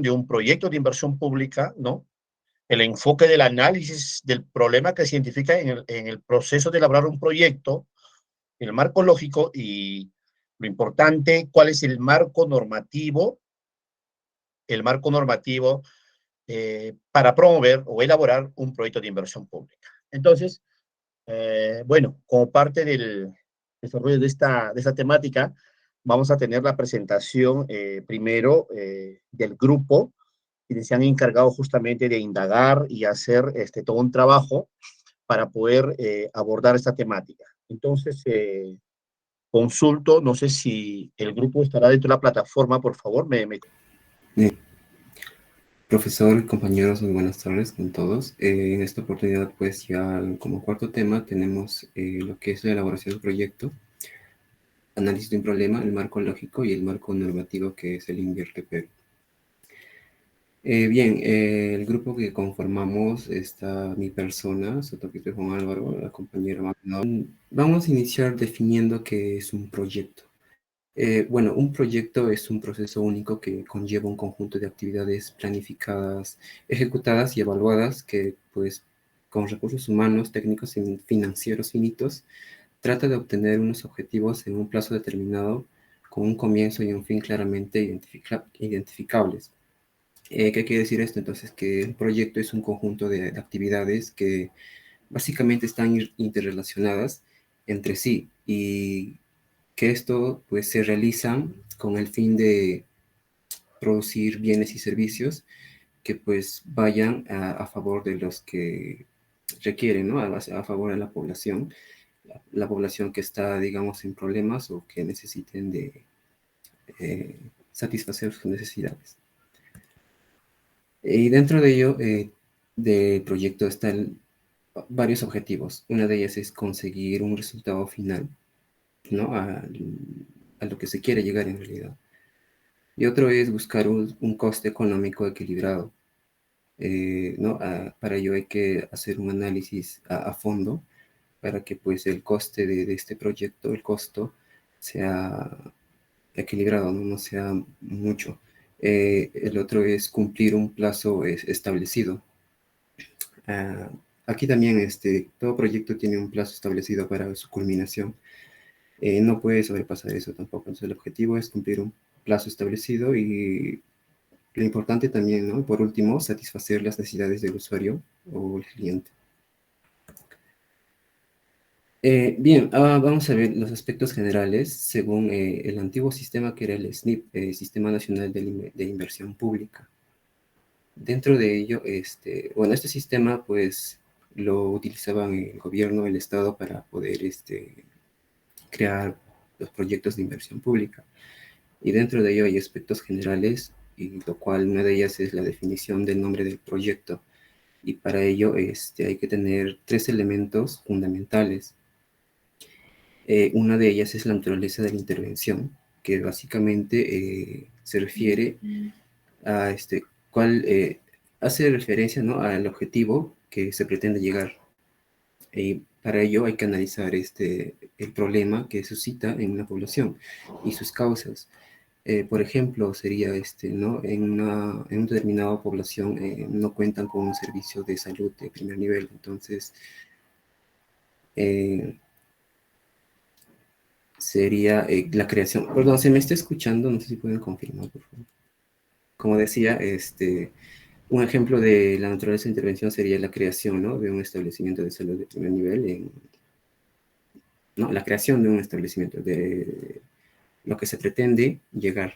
de un proyecto de inversión pública, ¿no? El enfoque del análisis del problema que se identifica en el proceso de elaborar un proyecto, el marco lógico y lo importante, cuál es el marco normativo para promover o elaborar un proyecto de inversión pública. Entonces, bueno, como parte del desarrollo de esta temática, vamos a tener la presentación primero del grupo, quienes se han encargado justamente de indagar y hacer todo un trabajo para poder abordar esta temática. Entonces, consulto, no sé si el grupo estará dentro de la plataforma, por favor, Eh, Profesor, compañeros, muy buenas tardes con todos. En esta oportunidad, pues ya como cuarto tema tenemos lo que es la elaboración del proyecto, análisis de un problema, el marco lógico y el marco normativo que es el INVIERTE. Bien, el grupo que conformamos está mi persona, Sotoquito Juan Álvaro, la compañera Magno. Vamos a iniciar definiendo qué es un proyecto. Bueno, un proyecto es un proceso único que conlleva un conjunto de actividades planificadas, ejecutadas y evaluadas que, pues, con recursos humanos, técnicos y financieros finitos, trata de obtener unos objetivos en un plazo determinado con un comienzo y un fin claramente identificables. ¿Qué quiere decir esto? Entonces, que el proyecto es un conjunto de actividades que básicamente están interrelacionadas entre sí y que esto pues se realiza con el fin de producir bienes y servicios que pues vayan a favor de los que requieren, ¿no? A favor de la población que está, digamos, en problemas o que necesiten de satisfacer sus necesidades. Y dentro de ello, del proyecto están varios objetivos. Una de ellas es conseguir un resultado final, ¿no? A lo que se quiere llegar en realidad. Y otro es buscar un coste económico equilibrado, ¿no? Para ello hay que hacer un análisis a fondo para que pues el coste de este proyecto, el costo, sea equilibrado, no, no sea mucho. El otro es cumplir un plazo establecido. Ah, aquí también todo proyecto tiene un plazo establecido para su culminación. No puede sobrepasar eso tampoco. Entonces el objetivo es cumplir un plazo establecido y lo importante también, ¿no? Por último, satisfacer las necesidades del usuario o el cliente. Bien, vamos a ver los aspectos generales según el antiguo sistema que era el SNIP, Sistema Nacional de Inversión Pública. Dentro de ello, bueno, este sistema pues lo utilizaban el gobierno, el Estado para poder crear los proyectos de inversión pública. Y dentro de ello hay aspectos generales, y lo cual una de ellas es la definición del nombre del proyecto. Y para ello hay que tener tres elementos fundamentales. Una de ellas es la naturaleza de la intervención, que básicamente se refiere a cuál hace referencia, ¿no? Al objetivo que se pretende llegar. Y para ello hay que analizar el problema que suscita en una población y sus causas. Por ejemplo, sería ¿no? En una determinada población no cuentan con un servicio de salud de primer nivel, entonces sería la creación. Perdón, se me está escuchando, no sé si pueden confirmar, por favor. Como decía, un ejemplo de la naturaleza de intervención sería la creación, ¿no? De un establecimiento de salud de primer nivel, no, la creación de un establecimiento, de lo que se pretende llegar.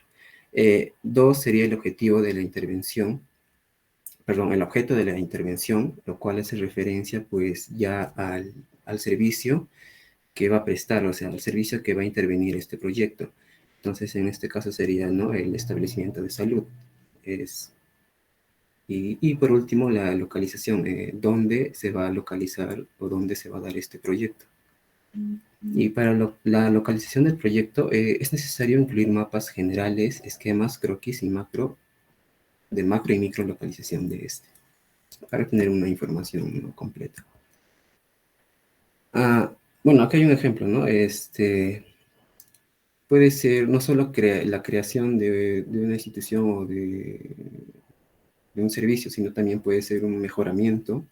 Dos sería el objetivo de la intervención, perdón, el objeto de la intervención, lo cual hace referencia pues ya al servicio que va a prestar, o sea, al servicio que va a intervenir este proyecto. Entonces, en este caso sería, ¿no? El establecimiento de salud. Y por último, la localización, dónde se va a localizar o dónde se va a dar este proyecto. Y para la localización del proyecto es necesario incluir mapas generales, esquemas, croquis y de macro y micro localización de para tener una información, ¿no? Completa. Bueno, acá hay un ejemplo, ¿no? Puede ser no solo la creación de una institución o de un servicio, sino también puede ser un mejoramiento,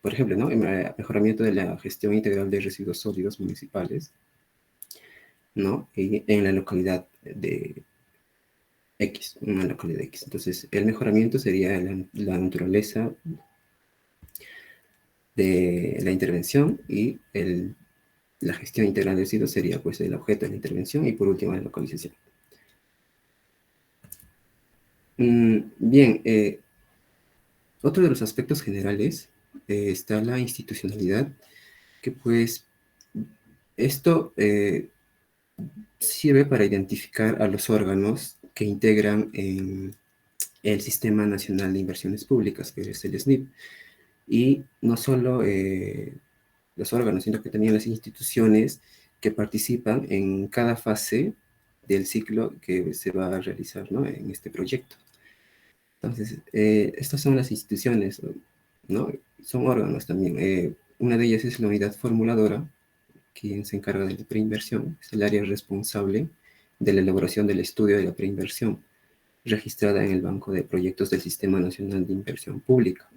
por ejemplo, ¿no? Mejoramiento de la gestión integral de residuos sólidos municipales, ¿no? Y en la localidad de X, una localidad X. Entonces, el mejoramiento sería la naturaleza de la intervención y la gestión integral de residuos sería pues el objeto de la intervención y por último la localización. Bien, otro de los aspectos generales está la institucionalidad, que pues esto sirve para identificar a los órganos que integran el Sistema Nacional de Inversiones Públicas, que es el SNIP, y no solo los órganos, sino que también las instituciones que participan en cada fase del ciclo que se va a realizar, ¿no? En este proyecto. Entonces, estas son las instituciones, ¿no? Son órganos también. Una de ellas es la unidad formuladora, quien se encarga de la preinversión, es el área responsable de la elaboración del estudio de la preinversión, registrada en el Banco de Proyectos del Sistema Nacional de Inversión Pública.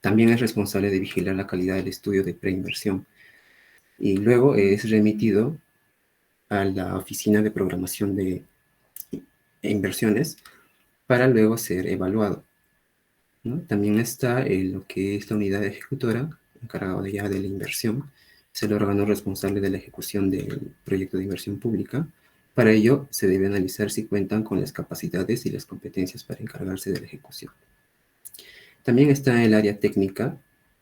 También es responsable de vigilar la calidad del estudio de preinversión y luego es remitido a la Oficina de Programación de Inversiones para luego ser evaluado, ¿no? También está lo que es la unidad ejecutora, encargada ya de la inversión, es el órgano responsable de la ejecución del proyecto de inversión pública. Para ello, se debe analizar si cuentan con las capacidades y las competencias para encargarse de la ejecución. También está el área técnica,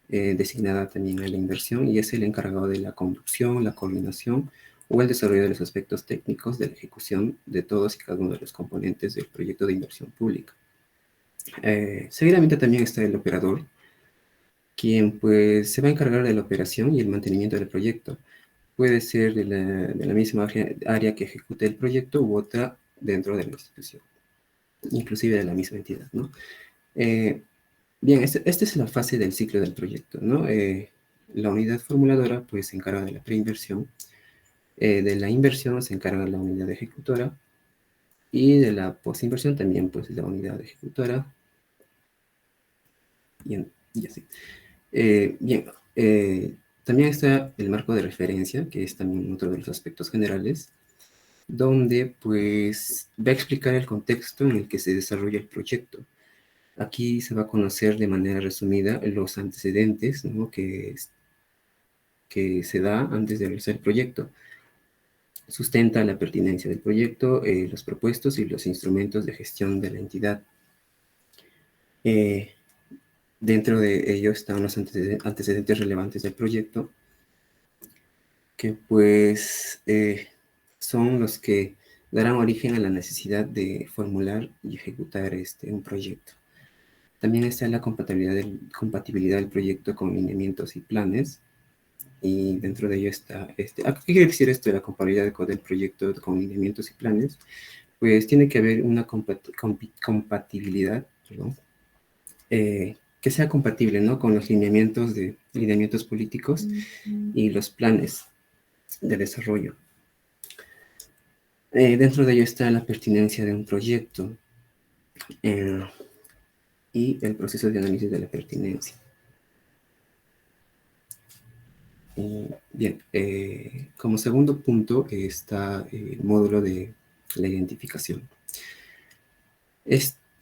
designada también a la inversión, y es el encargado de la conducción, la coordinación o el desarrollo de los aspectos técnicos de la ejecución de todos y cada uno de los componentes del proyecto de inversión pública. Seguidamente también está el operador, quien pues se va a encargar de la operación y el mantenimiento del proyecto. Puede ser de la misma área que ejecute el proyecto u otra dentro de la institución, inclusive de la misma entidad, ¿no? Bien, esta es la fase del ciclo del proyecto, ¿no? La unidad formuladora pues se encarga de la preinversión, de la inversión se encarga la unidad ejecutora y de la postinversión también pues la unidad ejecutora y así. Bien, también está el marco de referencia, que es también otro de los aspectos generales, donde pues va a explicar el contexto en el que se desarrolla el proyecto. Aquí se va a conocer de manera resumida los antecedentes, ¿no? que se da antes de realizar el proyecto. Sustenta la pertinencia del proyecto, los propuestos y los instrumentos de gestión de la entidad. Dentro de ello están los antecedentes relevantes del proyecto, que pues son los que darán origen a la necesidad de formular y ejecutar un proyecto. También está la compatibilidad del proyecto con lineamientos y planes, y dentro de ello está ¿qué quiere decir esto de la compatibilidad del proyecto con lineamientos y planes? Pues tiene que haber una compatibilidad, perdón, que sea compatible, ¿no? Con los lineamientos políticos y los planes de desarrollo. Dentro de ello está la pertinencia de un proyecto y el proceso de análisis de la pertinencia. Bien, como segundo punto está el módulo de la identificación.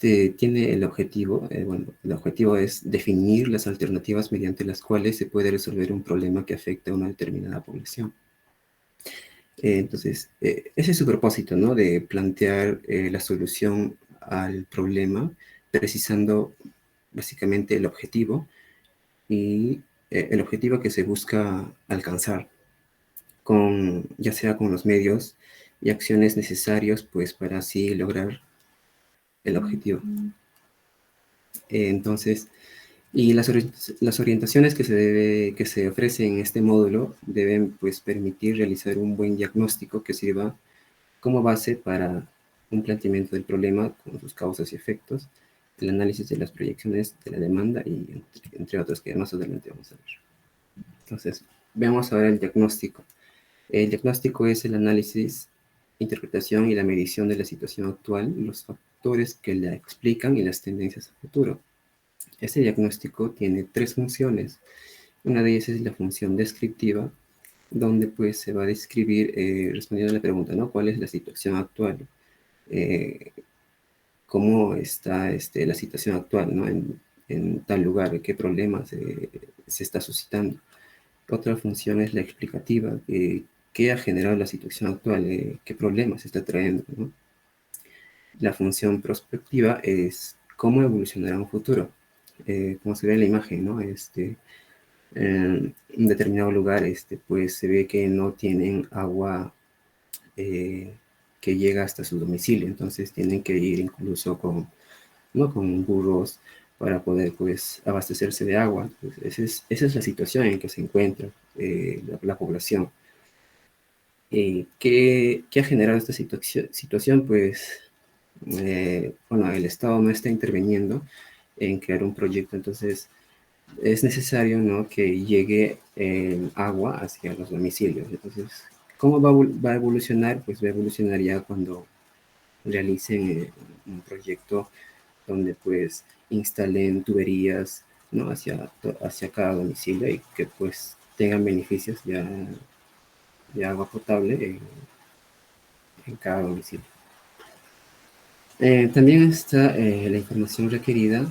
Tiene el objetivo, el objetivo es definir las alternativas mediante las cuales se puede resolver un problema que afecta a una determinada población. Entonces, ese es su propósito, ¿no? De plantear la solución al problema, precisando básicamente el objetivo y el objetivo que se busca alcanzar, ya sea con los medios y acciones necesarios, pues para así lograr el objetivo. Entonces, y las orientaciones que se ofrecen en este módulo deben pues permitir realizar un buen diagnóstico que sirva como base para un planteamiento del problema con sus causas y efectos, el análisis de las proyecciones de la demanda y entre otros que más adelante vamos a ver. Entonces, veamos ahora el diagnóstico. El diagnóstico es el análisis, interpretación y la medición de la situación actual, los factores factores que la explican y las tendencias a futuro. Este diagnóstico tiene tres funciones. Una de ellas es la función descriptiva, donde pues se va a describir, respondiendo a la pregunta, ¿no? ¿Cuál es la situación actual? Eh, ¿Cómo está la situación actual, ¿no? En tal lugar, qué problemas se está suscitando. Otra función es la explicativa, qué ha generado la situación actual, qué problemas está trayendo, ¿no? La función prospectiva es cómo evolucionará un futuro. Como se ve en la imagen, ¿no? En un determinado lugar, pues se ve que no tienen agua eh, que llega hasta su domicilio, entonces tienen que ir incluso con, ¿no? con burros para poder pues abastecerse de agua. Pues, esa es la situación en que se encuentra la población. ¿Qué ha generado esta situación? Pues, bueno, el Estado no está interviniendo en crear un proyecto, entonces es necesario, ¿no? que llegue el agua hacia los domicilios. Entonces, ¿cómo va a evolucionar? Pues va a evolucionar ya cuando realicen un proyecto donde pues instalen tuberías, ¿no? hacia cada domicilio y que pues tengan beneficios de agua potable en cada domicilio. También está la información requerida.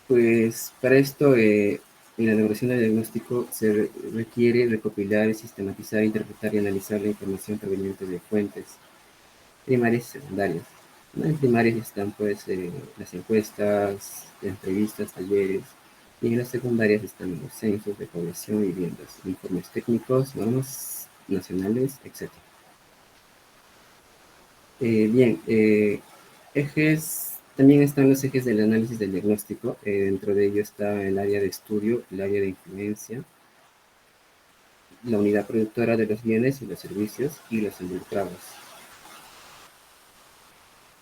Pues para esto, en la elaboración del diagnóstico se requiere recopilar, sistematizar, interpretar y analizar la información proveniente de fuentes primarias y secundarias. ¿No? En primarias están pues las encuestas, entrevistas, talleres, y en las secundarias están los censos de población, viviendas, informes técnicos, normas nacionales, etc. Bien, también están los ejes del análisis del diagnóstico. Dentro de ello está el área de estudio, el área de influencia, la unidad productora de los bienes y los servicios y los involucrados.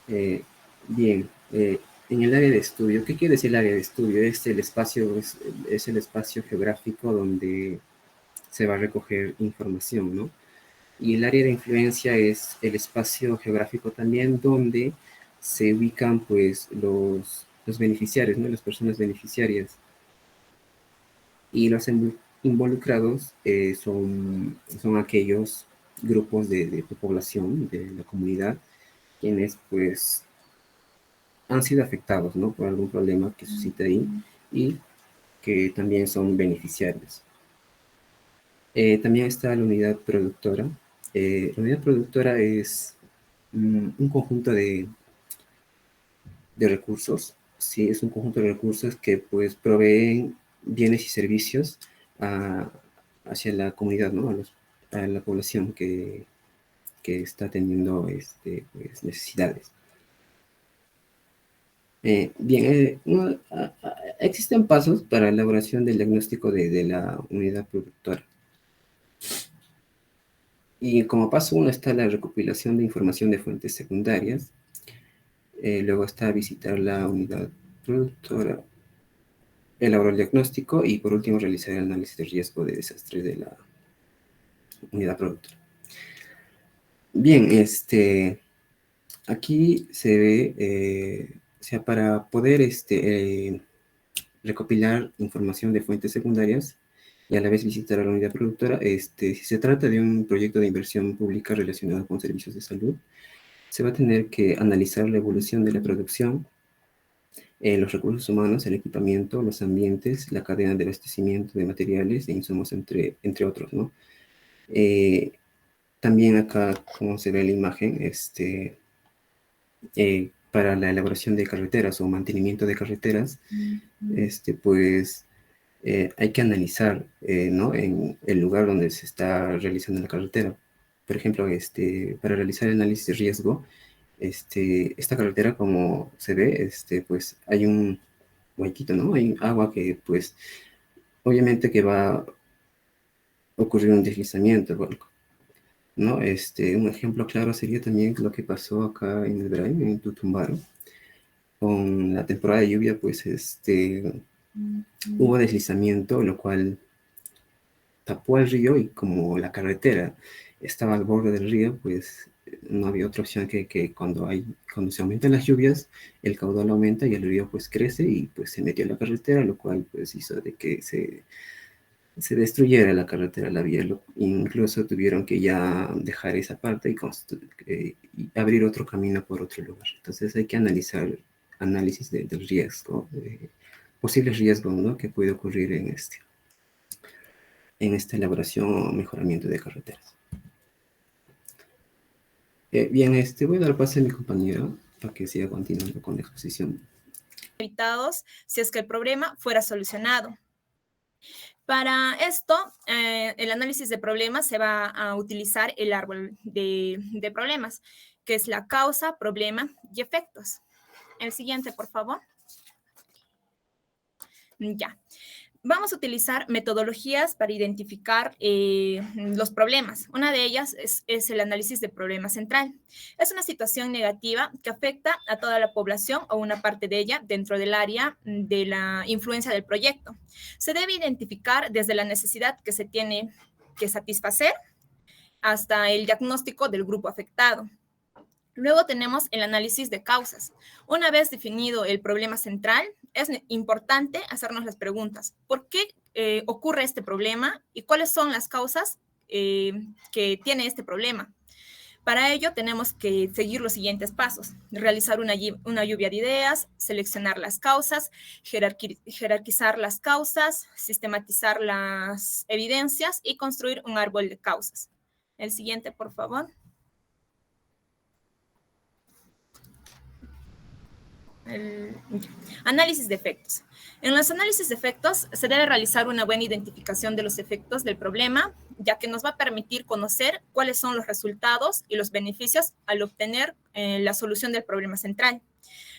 Eh, bien, en el área de estudio, ¿qué quiere decir el área de estudio? Es el espacio geográfico donde se va a recoger información, ¿no? Y el área de influencia es el espacio geográfico también donde se ubican pues los beneficiarios, ¿no? Las personas beneficiarias. Y los involucrados son aquellos grupos de población, de la comunidad, quienes pues han sido afectados, ¿no? por algún problema que suscita ahí y que también son beneficiarios. También está la unidad productora. La unidad productora es un conjunto de recursos, sí, es un conjunto de recursos que pues proveen bienes y servicios hacia la comunidad, ¿no? A la población que está teniendo pues, necesidades. Bien, existen pasos para la elaboración del diagnóstico de la unidad productora. Y como paso uno está la recopilación de información de fuentes secundarias. Luego está visitar la unidad productora, elaborar el diagnóstico y por último realizar el análisis de riesgo de desastre de la unidad productora. Bien, aquí se ve, o sea, para poder recopilar información de fuentes secundarias y a la vez visitar a la unidad productora, si se trata de un proyecto de inversión pública relacionado con servicios de salud, se va a tener que analizar la evolución de la producción, los recursos humanos, el equipamiento, los ambientes, la cadena de abastecimiento de materiales e insumos, entre otros, ¿no? También acá, como se ve en la imagen, para la elaboración de carreteras o mantenimiento de carreteras, pues hay que analizar, ¿no? En el lugar donde se está realizando la carretera. Por ejemplo, para realizar el análisis de riesgo, esta carretera, como se ve, pues hay un huequito, ¿no? Hay agua que, pues, obviamente que va a ocurrir un deslizamiento, ¿no? Un ejemplo claro sería también lo que pasó acá en el Brain, en Tutumbaro, con la temporada de lluvia, pues, hubo deslizamiento, lo cual tapó el río y como la carretera estaba al borde del río, pues no había otra opción que cuando se aumentan las lluvias, el caudal aumenta y el río pues crece y pues se metió en la carretera, lo cual pues hizo de que se destruyera la carretera, la vía. Incluso tuvieron que ya dejar esa parte y abrir otro camino por otro lugar. Entonces hay que analizar análisis del riesgo, posibles riesgos, ¿no?, que puede ocurrir en esta elaboración o mejoramiento de carreteras. Bien, voy a dar paso a mi compañero para que siga continuando con la exposición. Evitados si es que el problema fuera solucionado. Para esto, el análisis de problemas se va a utilizar el árbol de problemas, que es la causa, problema y efectos. El siguiente, por favor. Ya. Vamos a utilizar metodologías para identificar los problemas. Una de ellas es el análisis de problema central. Es una situación negativa que afecta a toda la población o una parte de ella dentro del área de la influencia del proyecto. Se debe identificar desde la necesidad que se tiene que satisfacer hasta el diagnóstico del grupo afectado. Luego tenemos el análisis de causas. Una vez definido el problema central, es importante hacernos las preguntas. ¿Por qué ocurre este problema y cuáles son las causas que tiene este problema? Para ello tenemos que seguir los siguientes pasos. Realizar una lluvia de ideas, seleccionar las causas, jerarquizar las causas, sistematizar las evidencias y construir un árbol de causas. El siguiente, por favor. Análisis de efectos. En los análisis de efectos se debe realizar una buena identificación de los efectos del problema, ya que nos va a permitir conocer cuáles son los resultados y los beneficios al obtener la solución del problema central.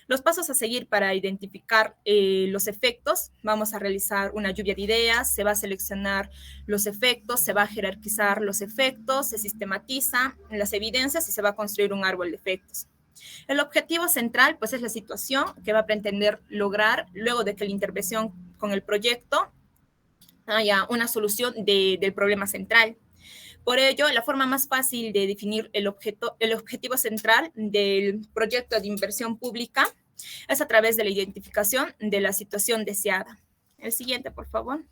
Los pasos a seguir para identificar los efectos: vamos a realizar una lluvia de ideas, se va a seleccionar los efectos, se va a jerarquizar los efectos, se sistematiza las evidencias y se va a construir un árbol de efectos. El objetivo central, pues, es la situación que va a pretender lograr luego de que la intervención con el proyecto haya una solución del problema central. Por ello, la forma más fácil de definir el objetivo central del proyecto de inversión pública es a través de la identificación de la situación deseada. El siguiente, por favor.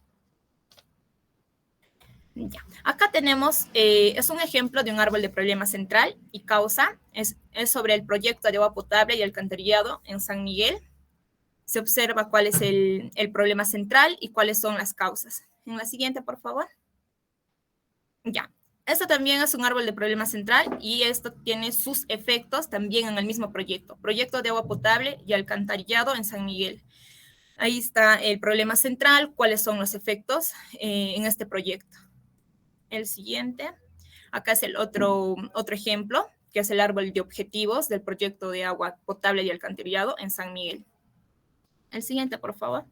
Ya. Acá tenemos, es un ejemplo de un árbol de problema central y causa. Es sobre el proyecto de agua potable y alcantarillado en San Miguel. Se observa cuál es el problema central y cuáles son las causas. En la siguiente, por favor. Ya. Esto también es un árbol de problema central y esto tiene sus efectos también en el mismo proyecto. Proyecto de agua potable y alcantarillado en San Miguel. Ahí está el problema central, cuáles son los efectos en este proyecto. El siguiente. Acá es el otro ejemplo, que es el árbol de objetivos del proyecto de agua potable y alcantarillado en San Miguel. El siguiente, por favor.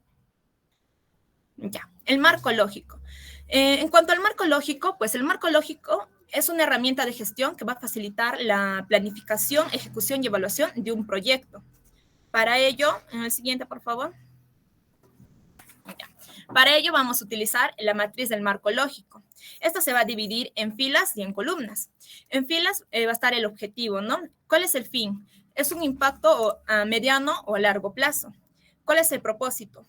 Ya, el marco lógico. En cuanto al marco lógico, pues el marco lógico es una herramienta de gestión que va a facilitar la planificación, ejecución y evaluación de un proyecto. Para ello, en el siguiente, por favor. Ya. Para ello vamos a utilizar la matriz del marco lógico. Esta se va a dividir en filas y en columnas. En filas va a estar el objetivo, ¿no? ¿Cuál es el fin? ¿Es un impacto a mediano o a largo plazo? ¿Cuál es el propósito?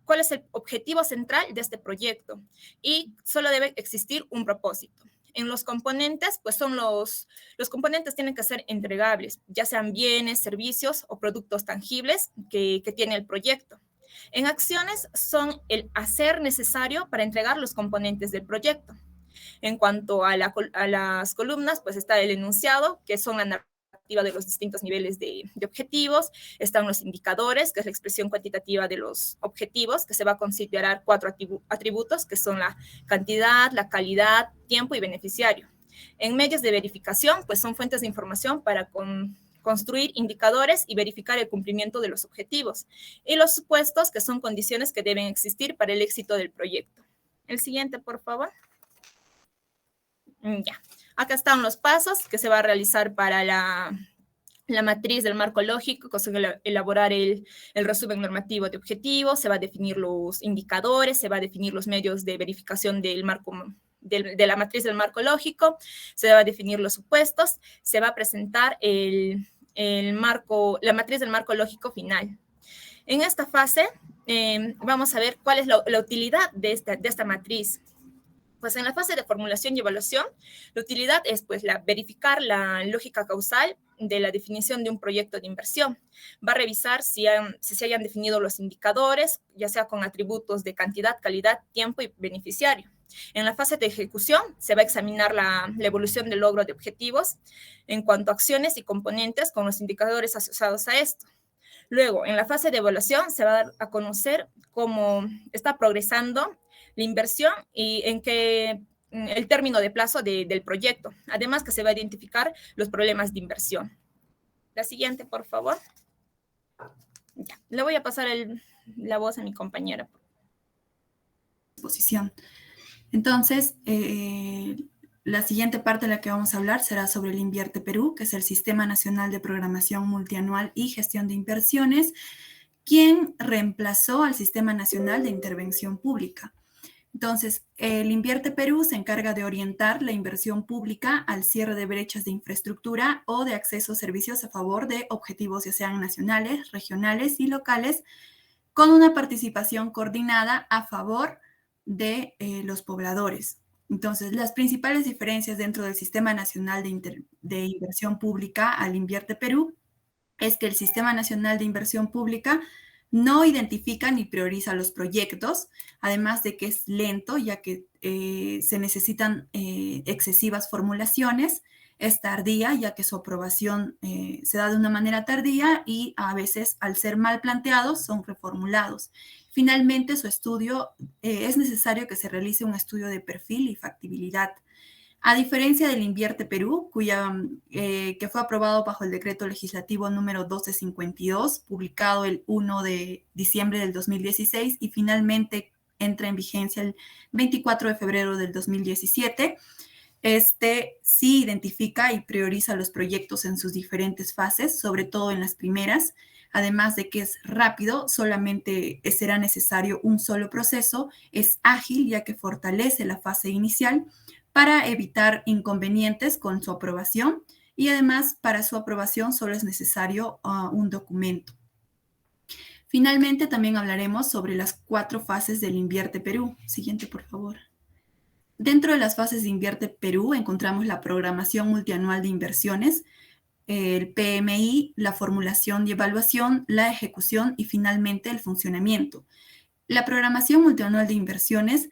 ¿Cuál es el objetivo central de este proyecto? Y solo debe existir un propósito. En los componentes, pues los componentes tienen que ser entregables, ya sean bienes, servicios o productos tangibles que tiene el proyecto. En acciones son el hacer necesario para entregar los componentes del proyecto. En cuanto a las columnas, pues está el enunciado, que son la narrativa de los distintos niveles de objetivos. Están los indicadores, que es la expresión cuantitativa de los objetivos, que se va a considerar 4 atributos, que son la cantidad, la calidad, tiempo y beneficiario. En medios de verificación, pues son fuentes de información para construir indicadores y verificar el cumplimiento de los objetivos. Y los supuestos, que son condiciones que deben existir para el éxito del proyecto. El siguiente, por favor. Ya. Acá están los pasos que se va a realizar para la matriz del marco lógico, que son elaborar el resumen normativo de objetivos, se va a definir los indicadores, se va a definir los medios de verificación del marco de la matriz del marco lógico, se va a definir los supuestos, se va a presentar la matriz del marco lógico final. En esta fase vamos a ver cuál es la utilidad de esta matriz. Pues en la fase de formulación y evaluación, la utilidad es pues verificar la lógica causal de la definición de un proyecto de inversión. Va a revisar si se hayan definido los indicadores, ya sea con atributos de cantidad, calidad, tiempo y beneficiario. En la fase de ejecución se va a examinar la evolución del logro de objetivos en cuanto a acciones y componentes con los indicadores asociados a esto. Luego, en la fase de evaluación se va a dar a conocer cómo está progresando la inversión y en qué el término de plazo del proyecto. Además que se va a identificar los problemas de inversión. La siguiente, por favor. Ya, le voy a pasar la voz a mi compañera. Exposición. Entonces, la siguiente parte de la que vamos a hablar será sobre el Invierte Perú, que es el Sistema Nacional de Programación Multianual y Gestión de Inversiones, quien reemplazó al Sistema Nacional de Intervención Pública. Entonces, el Invierte Perú se encarga de orientar la inversión pública al cierre de brechas de infraestructura o de acceso a servicios a favor de objetivos ya sean nacionales, regionales y locales, con una participación coordinada a favor de los pobladores. Entonces, las principales diferencias dentro del Sistema Nacional de Inversión Pública al Invierte Perú es que el Sistema Nacional de Inversión Pública no identifica ni prioriza los proyectos, además de que es lento, ya que se necesitan excesivas formulaciones, es tardía, ya que su aprobación se da de una manera tardía y a veces, al ser mal planteados, son reformulados. Finalmente, su estudio, es necesario que se realice un estudio de perfil y factibilidad. A diferencia del Invierte Perú, que fue aprobado bajo el decreto legislativo número 1252, publicado el 1 de diciembre del 2016 y finalmente entra en vigencia el 24 de febrero del 2017, este sí identifica y prioriza los proyectos en sus diferentes fases, sobre todo en las primeras, además de que es rápido, solamente será necesario un solo proceso, es ágil ya que fortalece la fase inicial, para evitar inconvenientes con su aprobación y además para su aprobación solo es necesario un documento. Finalmente también hablaremos sobre las 4 fases del Invierte Perú. Siguiente, por favor. Dentro de las fases de Invierte Perú encontramos la programación multianual de inversiones, el PMI, la formulación y evaluación, la ejecución y finalmente el funcionamiento. La programación multianual de inversiones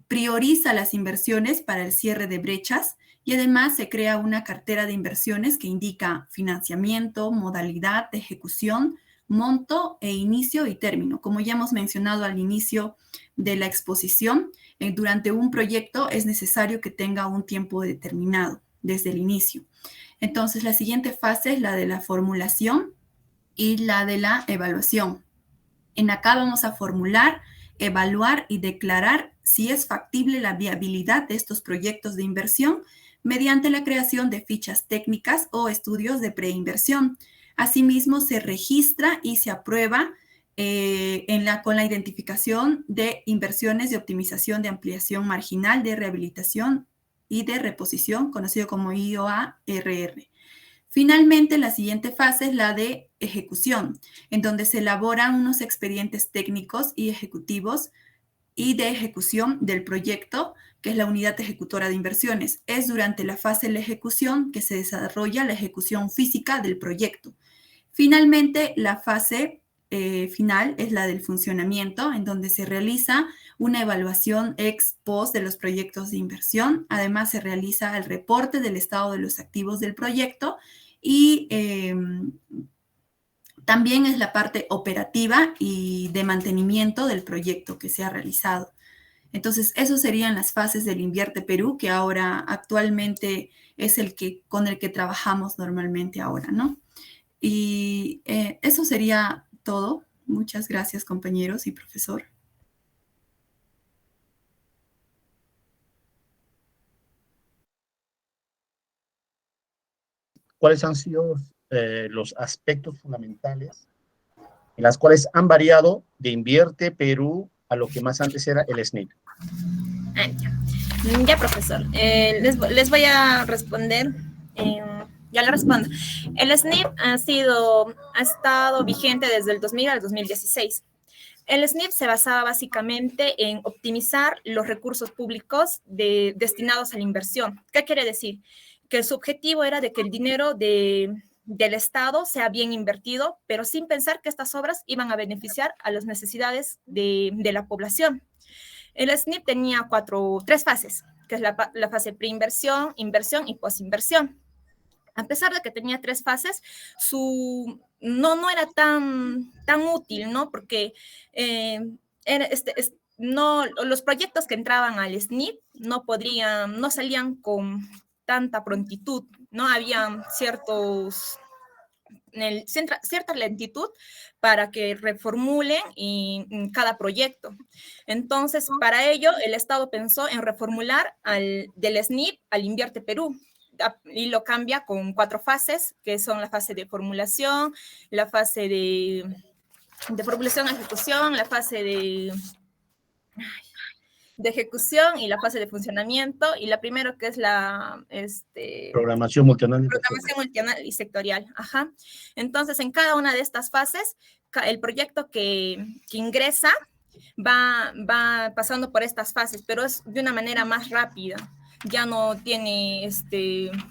prioriza las inversiones para el cierre de brechas y además se crea una cartera de inversiones que indica financiamiento, modalidad de ejecución, monto e inicio y término. Como ya hemos mencionado al inicio de la exposición, durante un proyecto es necesario que tenga un tiempo determinado desde el inicio. Entonces, la siguiente fase es la de la formulación y la de la evaluación. En acá vamos a formular, evaluar y declarar si es factible la viabilidad de estos proyectos de inversión mediante la creación de fichas técnicas o estudios de preinversión. Asimismo, se registra y se aprueba con la identificación de inversiones de optimización de ampliación marginal, de rehabilitación y de reposición, conocido como IOA-RR. Finalmente, la siguiente fase es la de ejecución, en donde se elaboran unos expedientes técnicos y ejecutivos y de ejecución del proyecto, que es la unidad ejecutora de inversiones. Es durante la fase de la ejecución que se desarrolla la ejecución física del proyecto. Finalmente, la fase final es la del funcionamiento, en donde se realiza una evaluación ex post de los proyectos de inversión. Además, se realiza el reporte del estado de los activos del proyecto y también es la parte operativa y de mantenimiento del proyecto que se ha realizado. Entonces, esas serían las fases del Invierte Perú, que ahora actualmente es con el que trabajamos normalmente ahora, ¿no? Y eso sería todo. Muchas gracias, compañeros y profesor. ¿Cuáles han sido los aspectos fundamentales en las cuales han variado de Invierte Perú a lo que más antes era el SNIP? Ya, profesor. Les voy a responder. Ya le respondo. El SNIP ha estado vigente desde el 2000 al 2016. El SNIP se basaba básicamente en optimizar los recursos públicos destinados a la inversión. ¿Qué quiere decir? Que su objetivo era de que el dinero del Estado sea bien invertido, pero sin pensar que estas obras iban a beneficiar a las necesidades de la población. El SNIP tenía tres fases, que es la fase preinversión, inversión y posinversión. A pesar de que tenía tres fases, no era tan útil, ¿no? Porque los proyectos que entraban al SNIP no salían con tanta prontitud, ¿no? Había cierta lentitud para que reformulen cada proyecto. Entonces, para ello, el Estado pensó en reformular del SNIP al Invierte Perú, y lo cambia con 4 fases, que son la fase de formulación, la fase de formulación a ejecución, la fase de ejecución y la fase de funcionamiento, y la primera que es la Programación multianual. Programación multianual y sectorial. Ajá. Entonces, en cada una de estas fases, el proyecto que ingresa va pasando por estas fases, pero es de una manera más rápida. Ya no tiene,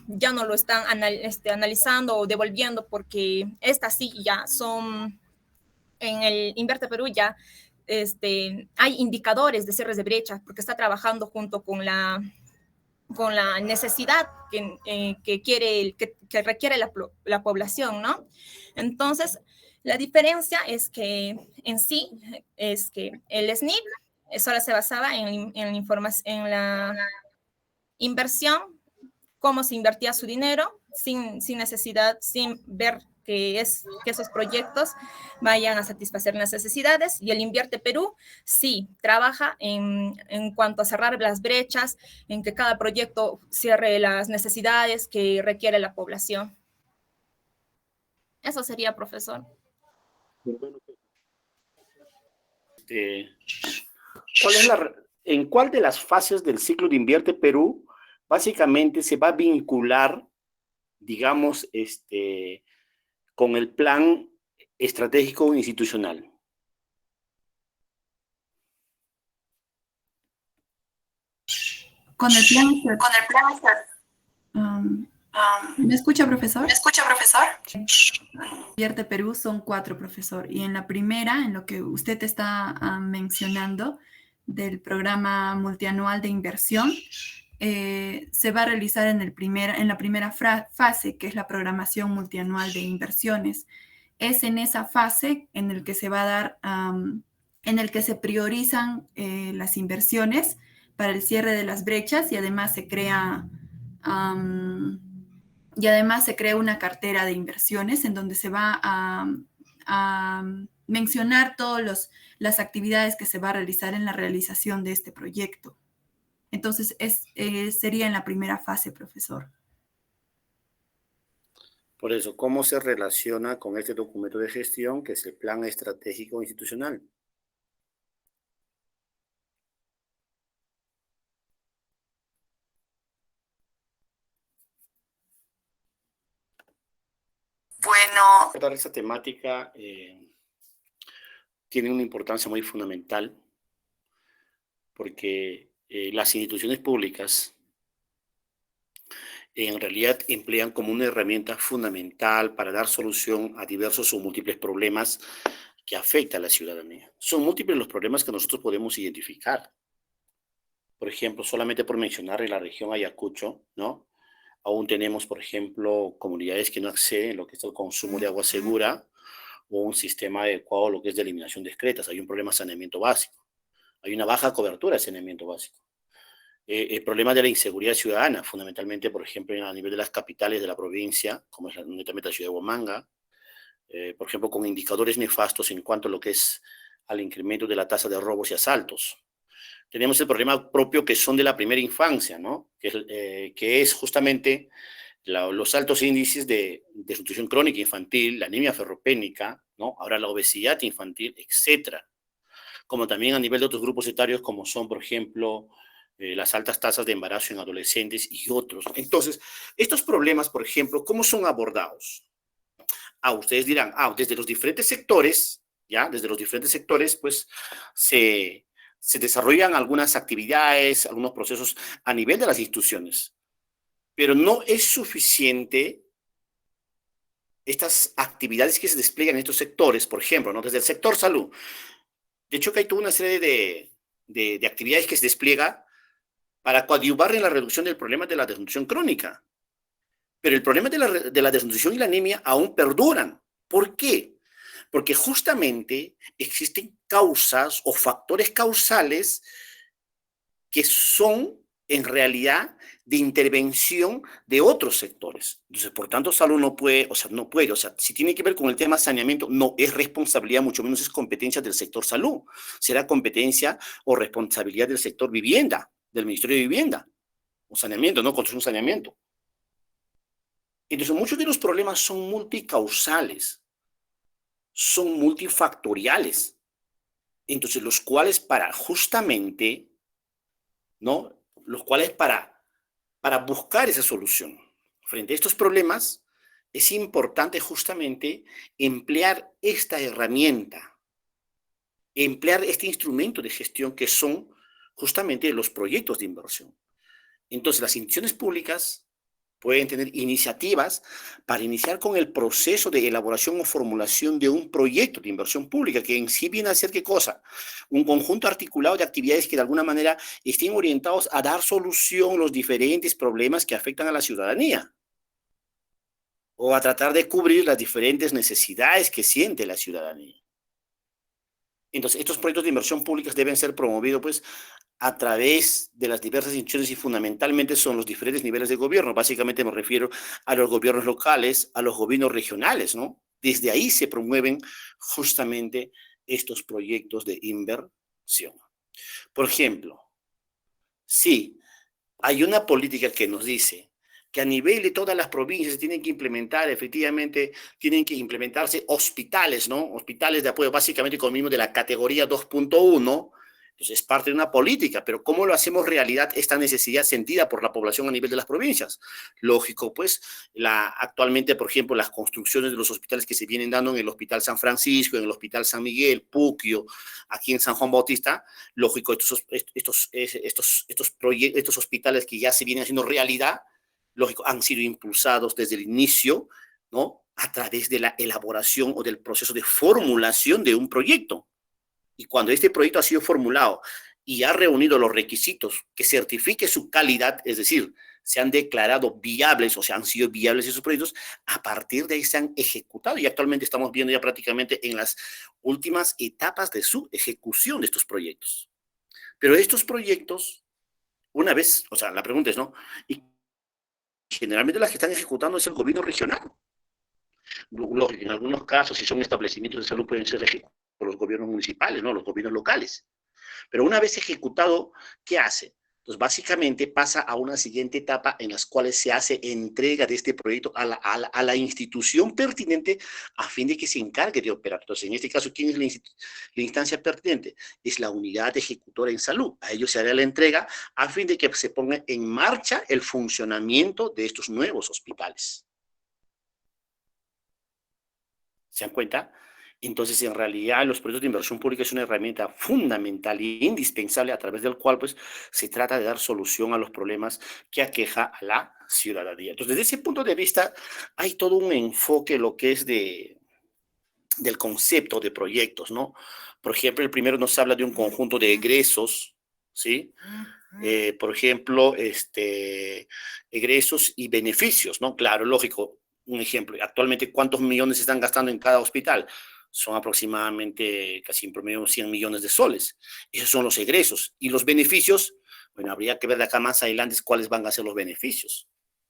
ya no lo están analizando o devolviendo, porque estas sí ya son, en el Invierte Perú ya hay indicadores de cierres de brecha, porque está trabajando junto con la necesidad que requiere la población, ¿no? Entonces, la diferencia es que en sí, es que el SNIP solo se basaba en la inversión, cómo se invertía su dinero, sin necesidad, sin ver que esos proyectos vayan a satisfacer las necesidades. Y el Invierte Perú sí trabaja en cuanto a cerrar las brechas, en que cada proyecto cierre las necesidades que requiere la población. Eso sería, profesor. ¿En cuál de las fases del ciclo de Invierte Perú básicamente se va a vincular, digamos, con el plan estratégico institucional? Con el plan. ¿Me escucha, profesor? Invierte Perú son 4, profesor. Y en la primera, en lo que usted está mencionando, del programa multianual de inversión, se va a realizar en la primera fase, que es la programación multianual de inversiones. Es en esa fase en el que se va a dar, en el que se priorizan las inversiones para el cierre de las brechas, y además se crea una cartera de inversiones en donde se va a mencionar todas las actividades que se va a realizar en la realización de este proyecto. Entonces, sería en la primera fase, profesor. Por eso, ¿cómo se relaciona con este documento de gestión que es el Plan Estratégico Institucional? Bueno, esta temática tiene una importancia muy fundamental, porque las instituciones públicas en realidad emplean como una herramienta fundamental para dar solución a diversos o múltiples problemas que afectan a la ciudadanía. Son múltiples los problemas que nosotros podemos identificar. Por ejemplo, solamente por mencionar en la región Ayacucho, ¿no? Aún tenemos, por ejemplo, comunidades que no acceden a lo que es el consumo de agua segura o un sistema adecuado a lo que es de eliminación de excretas. Hay un problema de saneamiento básico. Hay una baja cobertura de saneamiento básico. El problema de la inseguridad ciudadana, fundamentalmente, por ejemplo, a nivel de las capitales de la provincia, como es netamente la ciudad de Huamanga, por ejemplo, con indicadores nefastos en cuanto a lo que es al incremento de la tasa de robos y asaltos. Tenemos el problema propio que son de la primera infancia, ¿no? Que es justamente los altos índices de desnutrición crónica infantil, la anemia ferropénica, ¿no? Ahora la obesidad infantil, etcétera. Como también a nivel de otros grupos etarios, como son, por ejemplo, las altas tasas de embarazo en adolescentes y otros. Entonces, estos problemas, por ejemplo, ¿cómo son abordados? Ustedes dirán, desde los diferentes sectores, ¿ya? Desde los diferentes sectores, pues, se desarrollan algunas actividades, algunos procesos a nivel de las instituciones. Pero no es suficiente estas actividades que se despliegan en estos sectores, por ejemplo, ¿no? Desde el sector salud. De hecho, que hay toda una serie de actividades que se despliega para coadyuvar en la reducción del problema de la desnutrición crónica. Pero el problema de la desnutrición y la anemia aún perduran. ¿Por qué? Porque justamente existen causas o factores causales que son en realidad de intervención de otros sectores. Entonces, por tanto, salud no puede, si tiene que ver con el tema saneamiento, no es responsabilidad, mucho menos es competencia del sector salud. Será competencia o responsabilidad del sector vivienda, del Ministerio de Vivienda, o saneamiento, no construcción saneamiento. Entonces, muchos de los problemas son multicausales, son multifactoriales, entonces los cuales para justamente, ¿no? Los cuales para buscar esa solución frente a estos problemas es importante justamente emplear esta herramienta, emplear este instrumento de gestión que son justamente los proyectos de inversión. Entonces, las instituciones públicas pueden tener iniciativas para iniciar con el proceso de elaboración o formulación de un proyecto de inversión pública, que en sí viene a ser ¿qué cosa? Un conjunto articulado de actividades que de alguna manera estén orientados a dar solución a los diferentes problemas que afectan a la ciudadanía, o a tratar de cubrir las diferentes necesidades que siente la ciudadanía. Entonces, estos proyectos de inversión públicas deben ser promovidos, pues, a través de las diversas instituciones y fundamentalmente son los diferentes niveles de gobierno. Básicamente me refiero a los gobiernos locales, a los gobiernos regionales, ¿no? Desde ahí se promueven justamente estos proyectos de inversión. Por ejemplo, sí, hay una política que nos dice que a nivel de todas las provincias se tienen que implementar, efectivamente, tienen que implementarse hospitales, ¿no? Hospitales de apoyo, básicamente con el mismo de la categoría 2.1. Entonces es parte de una política, pero ¿cómo lo hacemos realidad esta necesidad sentida por la población a nivel de las provincias? Lógico, pues, actualmente, por ejemplo, las construcciones de los hospitales que se vienen dando en el Hospital San Francisco, en el Hospital San Miguel, Puquio, aquí en San Juan Bautista, lógico, estos hospitales que ya se vienen haciendo realidad, lógico, han sido impulsados desde el inicio, ¿no? A través de la elaboración o del proceso de formulación de un proyecto. Y cuando este proyecto ha sido formulado y ha reunido los requisitos que certifique su calidad, es decir, se han declarado viables o se han sido viables esos proyectos, a partir de ahí se han ejecutado y actualmente estamos viendo ya prácticamente en las últimas etapas de su ejecución de estos proyectos. Pero estos proyectos, una vez, la pregunta es, ¿no? Y generalmente las que están ejecutando es el gobierno regional. En algunos casos, si son establecimientos de salud, pueden ser ejecutados por los gobiernos municipales, ¿no? Los gobiernos locales. Pero una vez ejecutado, ¿qué hace? Entonces, básicamente pasa a una siguiente etapa en las cuales se hace entrega de este proyecto a la institución pertinente a fin de que se encargue de operar. Entonces, en este caso, ¿quién es la instancia pertinente? Es la unidad ejecutora en salud. A ellos se hará la entrega a fin de que se ponga en marcha el funcionamiento de estos nuevos hospitales. ¿Se dan cuenta? Entonces, en realidad, los proyectos de inversión pública es una herramienta fundamental e indispensable a través del cual, pues, se trata de dar solución a los problemas que aqueja a la ciudadanía. Entonces, desde ese punto de vista, hay todo un enfoque, lo que es del concepto de proyectos, ¿no? Por ejemplo, el primero nos habla de un conjunto de egresos, ¿sí? Por ejemplo, egresos y beneficios, ¿no? Claro, lógico. Un ejemplo, actualmente, ¿cuántos millones se están gastando en cada hospital? Son aproximadamente casi en promedio 100 millones de soles. Esos son los egresos. Y los beneficios, bueno, habría que ver de acá más adelante cuáles van a ser los beneficios.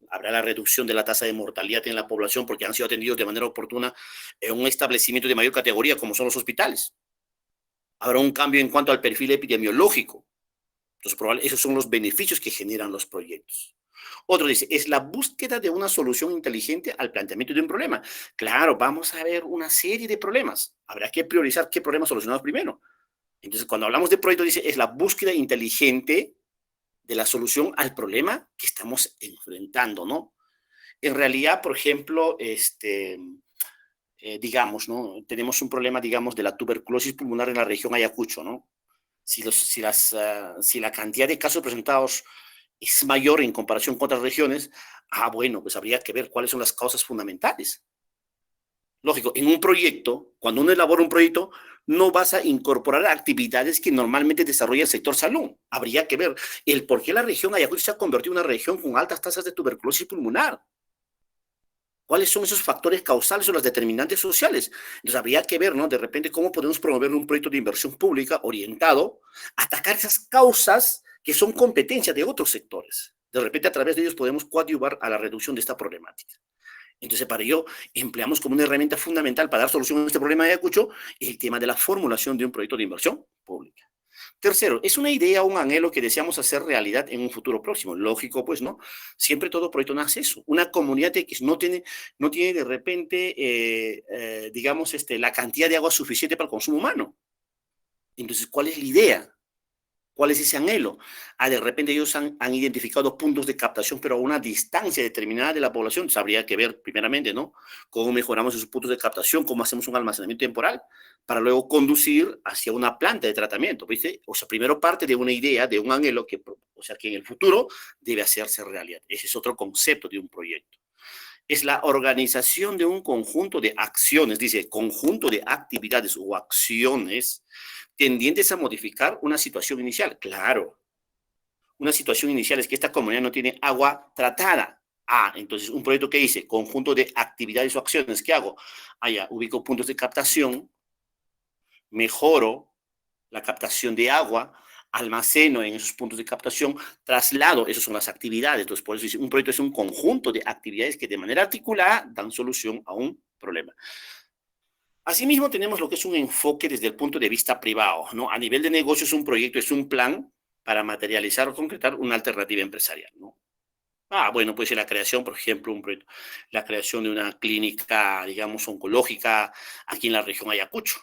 Habrá la reducción de la tasa de mortalidad en la población porque han sido atendidos de manera oportuna en un establecimiento de mayor categoría como son los hospitales. Habrá un cambio en cuanto al perfil epidemiológico. Entonces, esos son los beneficios que generan los proyectos. Otro dice, es la búsqueda de una solución inteligente al planteamiento de un problema. Claro, vamos a ver una serie de problemas. Habrá que priorizar qué problemas solucionamos primero. Entonces, cuando hablamos de proyecto, dice, es la búsqueda inteligente de la solución al problema que estamos enfrentando, ¿no? En realidad, por ejemplo, digamos, ¿no? Tenemos un problema, digamos, de la tuberculosis pulmonar en la región Ayacucho, ¿no? Si la cantidad de casos presentados es mayor en comparación con otras regiones, bueno, pues habría que ver cuáles son las causas fundamentales. Lógico, en un proyecto, cuando uno elabora un proyecto, no vas a incorporar actividades que normalmente desarrolla el sector salud. Habría que ver el por qué la región Ayacucho se ha convertido en una región con altas tasas de tuberculosis pulmonar. ¿Cuáles son esos factores causales o las determinantes sociales? Entonces habría que ver, ¿no? De repente, cómo podemos promover un proyecto de inversión pública orientado a atacar esas causas que son competencia de otros sectores. De repente, a través de ellos podemos coadyuvar a la reducción de esta problemática. Entonces, para ello, empleamos como una herramienta fundamental para dar solución a este problema de Ayacucho el tema de la formulación de un proyecto de inversión pública. Tercero, es una idea, un anhelo que deseamos hacer realidad en un futuro próximo. Lógico, pues, ¿no? Siempre todo proyecto nace eso. Una comunidad que no tiene de repente, digamos, la cantidad de agua suficiente para el consumo humano. Entonces, ¿cuál es la idea? ¿Cuál es ese anhelo? De repente ellos han identificado puntos de captación, pero a una distancia determinada de la población. Entonces, habría que ver, primeramente, ¿no? Cómo mejoramos esos puntos de captación, cómo hacemos un almacenamiento temporal, para luego conducir hacia una planta de tratamiento, ¿viste? O sea, primero parte de una idea, de un anhelo que en el futuro debe hacerse realidad. Ese es otro concepto de un proyecto. Es la organización de un conjunto de acciones, dice, conjunto de actividades o acciones tendientes a modificar una situación inicial. Claro, una situación inicial es que esta comunidad no tiene agua tratada. Entonces un proyecto que dice, conjunto de actividades o acciones, ¿qué hago? Ya ubico puntos de captación, mejoro la captación de agua, almaceno en esos puntos de captación, traslado, esas son las actividades. Entonces, por eso dice, un proyecto es un conjunto de actividades que de manera articulada dan solución a un problema. Asimismo, tenemos lo que es un enfoque desde el punto de vista privado, ¿no? A nivel de negocios, un proyecto es un plan para materializar o concretar una alternativa empresarial, ¿no? Bueno, puede ser la creación, por ejemplo, un proyecto, la creación de una clínica, digamos, oncológica aquí en la región Ayacucho.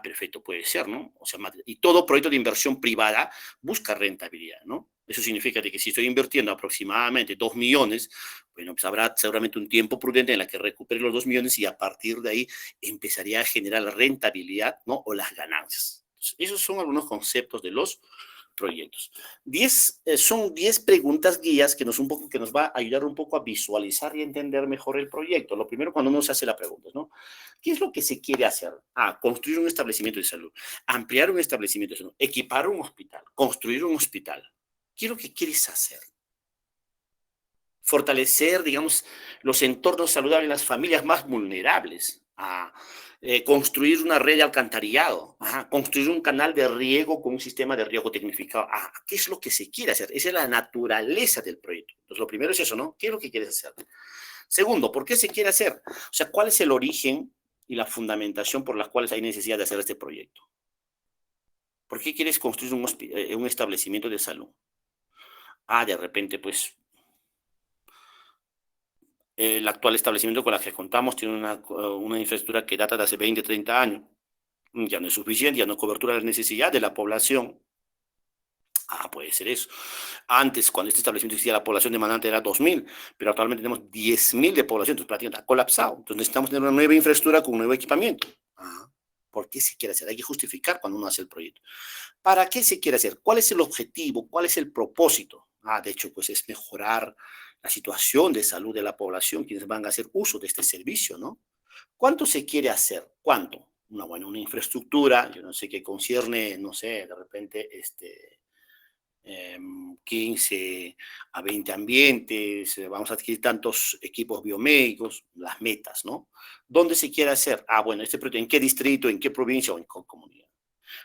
Perfecto, puede ser, ¿no? O sea, y todo proyecto de inversión privada busca rentabilidad, ¿no? Eso significa que si estoy invirtiendo aproximadamente 2 millones, bueno, pues habrá seguramente un tiempo prudente en la que recupere los 2 millones y a partir de ahí empezaría a generar la rentabilidad, ¿no? O las ganancias. Entonces, esos son algunos conceptos de los proyectos. Son 10 preguntas guías que nos va a ayudar un poco a visualizar y entender mejor el proyecto. Lo primero, cuando uno se hace la pregunta, ¿no? ¿Qué es lo que se quiere hacer? Construir un establecimiento de salud, ampliar un establecimiento de salud, equipar un hospital, construir un hospital. ¿Qué es lo que quieres hacer? Fortalecer, digamos, los entornos saludables en las familias más vulnerables. Construir una red de alcantarillado, construir un canal de riego con un sistema de riego tecnificado. ¿Qué es lo que se quiere hacer? Esa es la naturaleza del proyecto. Entonces, lo primero es eso, ¿no? ¿Qué es lo que quieres hacer? Segundo, ¿por qué se quiere hacer? O sea, ¿cuál es el origen y la fundamentación por las cuales hay necesidad de hacer este proyecto? ¿Por qué quieres construir un establecimiento de salud? De repente, pues, el actual establecimiento con el que contamos tiene una infraestructura que data de hace 20, 30 años. Ya no es suficiente, ya no cobertura de la necesidad de la población. Puede ser eso. Antes, cuando este establecimiento existía, la población demandante era 2.000, pero actualmente tenemos 10.000 de población, entonces prácticamente ha colapsado. Entonces necesitamos tener una nueva infraestructura con un nuevo equipamiento. ¿Por qué se quiere hacer? Hay que justificar cuando uno hace el proyecto. ¿Para qué se quiere hacer? ¿Cuál es el objetivo? ¿Cuál es el propósito? De hecho, pues es mejorar la situación de salud de la población, quienes van a hacer uso de este servicio, ¿no? ¿Cuánto se quiere hacer? ¿Cuánto? Una infraestructura, yo no sé, qué concierne, no sé, de repente, 15 a 20 ambientes, vamos a adquirir tantos equipos biomédicos, las metas, ¿no? ¿Dónde se quiere hacer? Bueno, este proyecto, ¿en qué distrito, en qué provincia o en qué comunidad?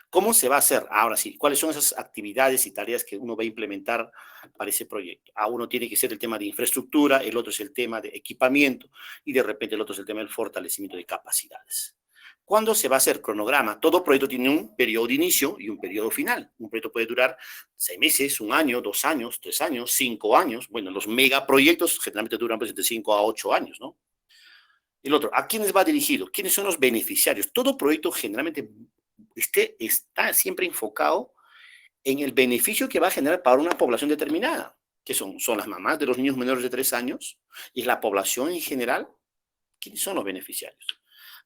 ¿Cómo se va a hacer? Ahora sí, ¿cuáles son esas actividades y tareas que uno va a implementar para ese proyecto? Uno tiene que ser el tema de infraestructura, el otro es el tema de equipamiento y de repente el otro es el tema del fortalecimiento de capacidades. ¿Cuándo se va a hacer? Cronograma. Todo proyecto tiene un periodo de inicio y un periodo final. Un proyecto puede durar 6 meses, 1 año, 2 años, 3 años, 5 años. Bueno, los megaproyectos generalmente duran pues de 5 a 8 años, ¿no? El otro, ¿a quiénes va dirigido? ¿Quiénes son los beneficiarios? Todo proyecto generalmente está siempre enfocado en el beneficio que va a generar para una población determinada, que son las mamás de los niños menores de 3 años y la población en general. ¿Quiénes son los beneficiarios?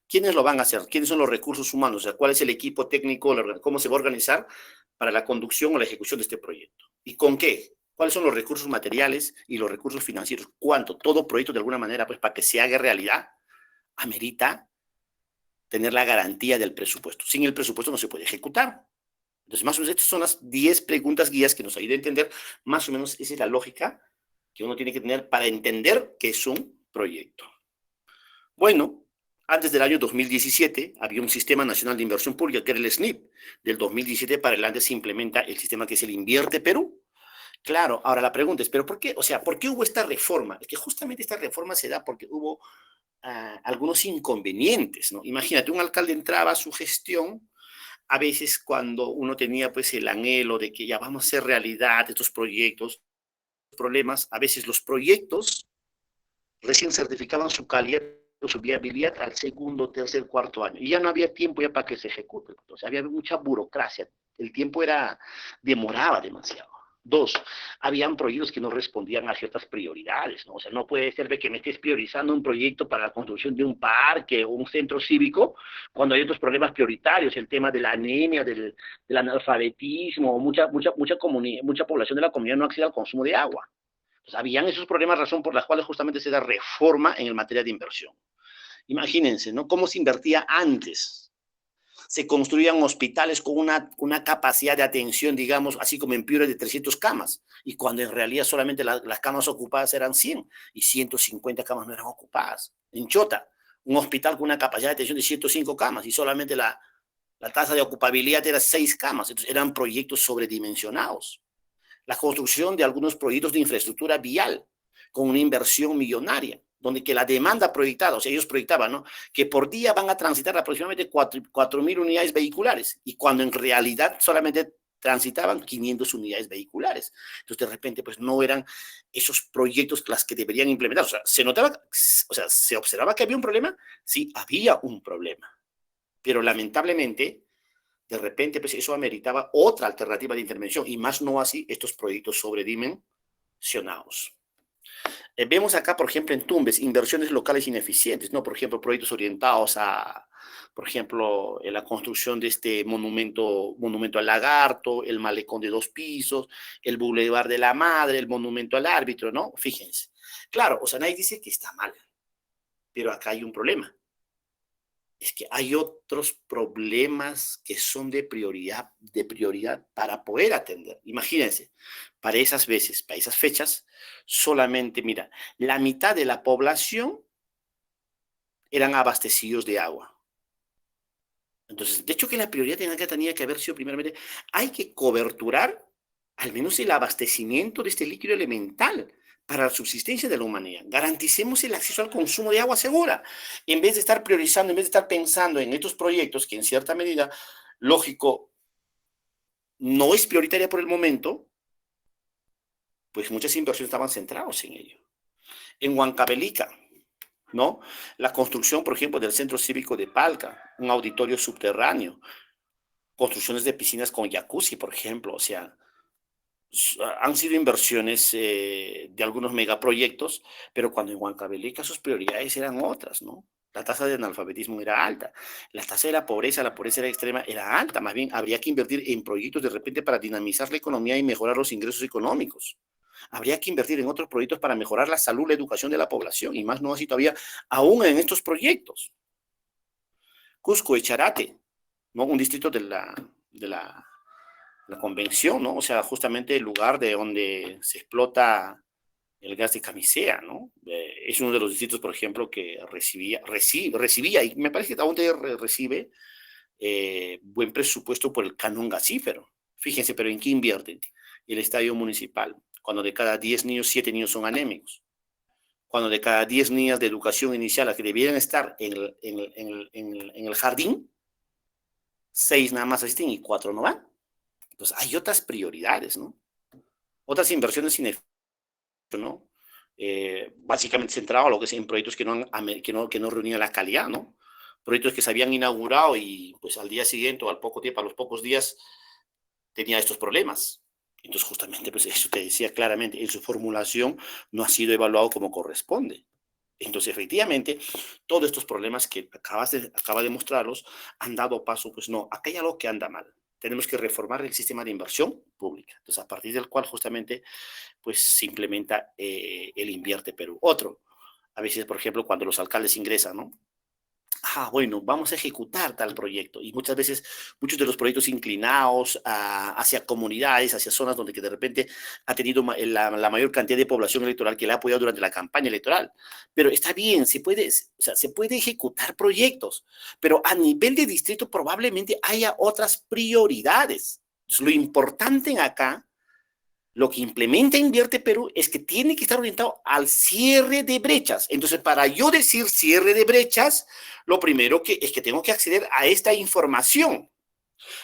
¿Quiénes lo van a hacer? ¿Quiénes son los recursos humanos? O sea, ¿cuál es el equipo técnico? ¿Cómo se va a organizar para la conducción o la ejecución de este proyecto? ¿Y con qué? ¿Cuáles son los recursos materiales y los recursos financieros? ¿Cuánto? Todo proyecto, de alguna manera, pues para que se haga realidad, amerita tener la garantía del presupuesto. Sin el presupuesto no se puede ejecutar. Entonces, más o menos, estas son las 10 preguntas guías que nos ayudan a entender, más o menos, esa es la lógica que uno tiene que tener para entender qué es un proyecto. Bueno, antes del año 2017 había un Sistema Nacional de Inversión Pública, que era el SNIP. Del 2017 para adelante se implementa el sistema que es el Invierte Perú. Claro, ahora la pregunta es, ¿pero por qué? O sea, ¿por qué hubo esta reforma? Es que justamente esta reforma se da porque hubo algunos inconvenientes, ¿no? Imagínate, un alcalde entraba a su gestión, a veces cuando uno tenía pues el anhelo de que ya vamos a hacer realidad estos proyectos, problemas, a veces los proyectos recién certificaban su calidad, su viabilidad al segundo, tercer, cuarto año. Y ya no había tiempo ya para que se ejecute. Entonces había mucha burocracia. El tiempo demoraba demasiado. 2, habían proyectos que no respondían a ciertas prioridades, ¿no? O sea, no puede ser de que me estés priorizando un proyecto para la construcción de un parque o un centro cívico cuando hay otros problemas prioritarios, el tema de la anemia, del analfabetismo, mucha población de la comunidad no accede al consumo de agua. Entonces, habían esos problemas, razón por las cuales justamente se da reforma en el materia de inversión. Imagínense, ¿no? Cómo se invertía antes. Se construían hospitales con una capacidad de atención, digamos, así como en Piura, de 300 camas, y cuando en realidad solamente las camas ocupadas eran 100, y 150 camas no eran ocupadas. En Chota, un hospital con una capacidad de atención de 105 camas, y solamente la tasa de ocupabilidad era 6 camas, entonces eran proyectos sobredimensionados. La construcción de algunos proyectos de infraestructura vial, con una inversión millonaria, donde que la demanda proyectada, o sea, ellos proyectaban, ¿no?, que por día van a transitar aproximadamente 4.000 unidades vehiculares, y cuando en realidad solamente transitaban 500 unidades vehiculares. Entonces, de repente, pues no eran esos proyectos las que deberían implementar. O sea, se observaba que había un problema. Sí, había un problema. Pero lamentablemente, de repente, pues eso ameritaba otra alternativa de intervención, y más no así estos proyectos sobredimensionados. Vemos acá, por ejemplo, en Tumbes, inversiones locales ineficientes, ¿no? Por ejemplo, proyectos orientados a, por ejemplo, en la construcción de este monumento al lagarto, el malecón de 2 pisos, el Boulevard de la Madre, el monumento al árbitro, ¿no? Fíjense. Claro, o sea, nadie dice que está mal, pero acá hay un problema. Es que hay otros problemas que son de prioridad para poder atender. Imagínense, para esas veces, para esas fechas, solamente, mira, la mitad de la población eran abastecidos de agua. Entonces, de hecho que la prioridad tenía que haber sido primeramente, hay que coberturar al menos el abastecimiento de este líquido elemental para la subsistencia de la humanidad. Garanticemos el acceso al consumo de agua segura, en vez de estar priorizando, en vez de estar pensando en estos proyectos que en cierta medida, lógico, no es prioritaria por el momento, pues muchas inversiones estaban centradas en ello. En Huancavelica, ¿no? La construcción, por ejemplo, del Centro Cívico de Palca, un auditorio subterráneo, construcciones de piscinas con jacuzzi, por ejemplo, o sea, han sido inversiones de algunos megaproyectos, pero cuando en Huancavelica sus prioridades eran otras, ¿no? La tasa de analfabetismo era alta, la tasa de la pobreza era extrema, era alta. Más bien, habría que invertir en proyectos de repente para dinamizar la economía y mejorar los ingresos económicos. Habría que invertir en otros proyectos para mejorar la salud, la educación de la población, y más no así todavía, aún en estos proyectos. Cusco, Echarate, ¿no? Un distrito de la convención, ¿no? O sea, justamente el lugar de donde se explota el gas de Camisea, ¿no? Es uno de los distritos, por ejemplo, que recibía, y me parece que aún recibe buen presupuesto por el canon gasífero. Fíjense, pero ¿en qué invierten? El estadio municipal, cuando de cada 10 niños, 7 niños son anémicos. Cuando de cada 10 niñas de educación inicial, las que debieran estar en el jardín, 6 nada más asisten y 4 no van. Entonces, hay otras prioridades, ¿no? Otras inversiones ¿no? Básicamente centrado a lo que es en proyectos que no reunían la calidad, ¿no? Proyectos que se habían inaugurado y pues al día siguiente o al poco tiempo, a los pocos días, tenía estos problemas. Entonces, justamente, pues eso te decía claramente, en su formulación no ha sido evaluado como corresponde. Entonces, efectivamente, todos estos problemas que acaba de mostrarlos han dado paso, pues no, acá hay algo que anda mal. Tenemos que reformar el sistema de inversión pública. Entonces, a partir del cual justamente, pues se implementa el Invierte Perú. Otro, a veces, por ejemplo, cuando los alcaldes ingresan, ¿no? Bueno, vamos a ejecutar tal proyecto. Y muchas veces, muchos de los proyectos inclinados hacia comunidades, hacia zonas donde que de repente ha tenido la mayor cantidad de población electoral que le ha apoyado durante la campaña electoral. Pero está bien, se puede ejecutar proyectos, pero a nivel de distrito probablemente haya otras prioridades. Entonces, lo importante acá, lo que implementa Invierte Perú es que tiene que estar orientado al cierre de brechas. Entonces, para yo decir cierre de brechas, lo primero es que tengo que acceder a esta información.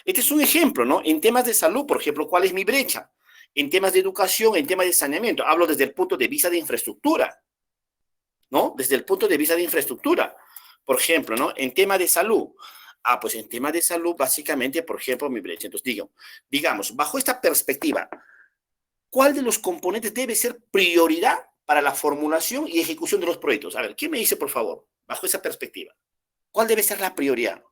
Este es un ejemplo, ¿no? En temas de salud, por ejemplo, ¿cuál es mi brecha? En temas de educación, en temas de saneamiento. Hablo desde el punto de vista de infraestructura, ¿no? Desde el punto de vista de infraestructura. Por ejemplo, ¿no? En tema de salud. Pues en tema de salud, básicamente, por ejemplo, mi brecha. Entonces, digamos, bajo esta perspectiva, ¿cuál de los componentes debe ser prioridad para la formulación y ejecución de los proyectos? A ver, ¿quién me dice, por favor, bajo esa perspectiva? ¿Cuál debe ser la prioridad?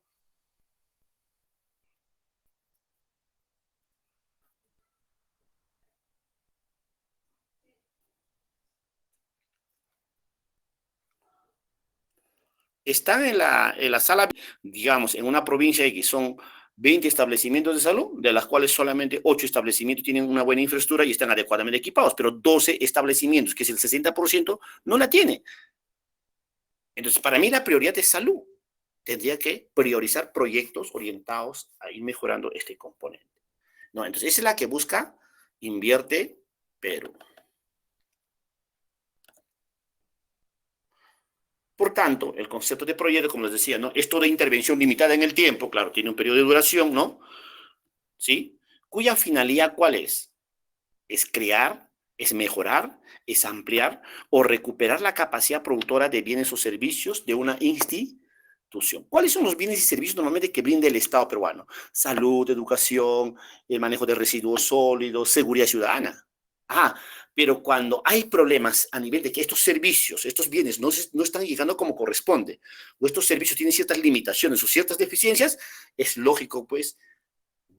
Están en la sala, digamos, en una provincia X, son 20 establecimientos de salud, de las cuales solamente 8 establecimientos tienen una buena infraestructura y están adecuadamente equipados, pero 12 establecimientos, que es el 60%, no la tienen. Entonces, para mí la prioridad es salud. Tendría que priorizar proyectos orientados a ir mejorando este componente. ¿No? Entonces, esa es la que busca Invierte Perú. Por tanto, el concepto de proyecto, como les decía, ¿no? Es toda intervención limitada en el tiempo, claro, tiene un periodo de duración, ¿no? ¿Sí? Cuya finalidad, ¿cuál es? Es crear, es mejorar, es ampliar o recuperar la capacidad productora de bienes o servicios de una institución. ¿Cuáles son los bienes y servicios normalmente que brinda el Estado peruano? Salud, educación, el manejo de residuos sólidos, seguridad ciudadana. Pero cuando hay problemas a nivel de que estos servicios, estos bienes no están llegando como corresponde, o estos servicios tienen ciertas limitaciones o ciertas deficiencias, es lógico, pues,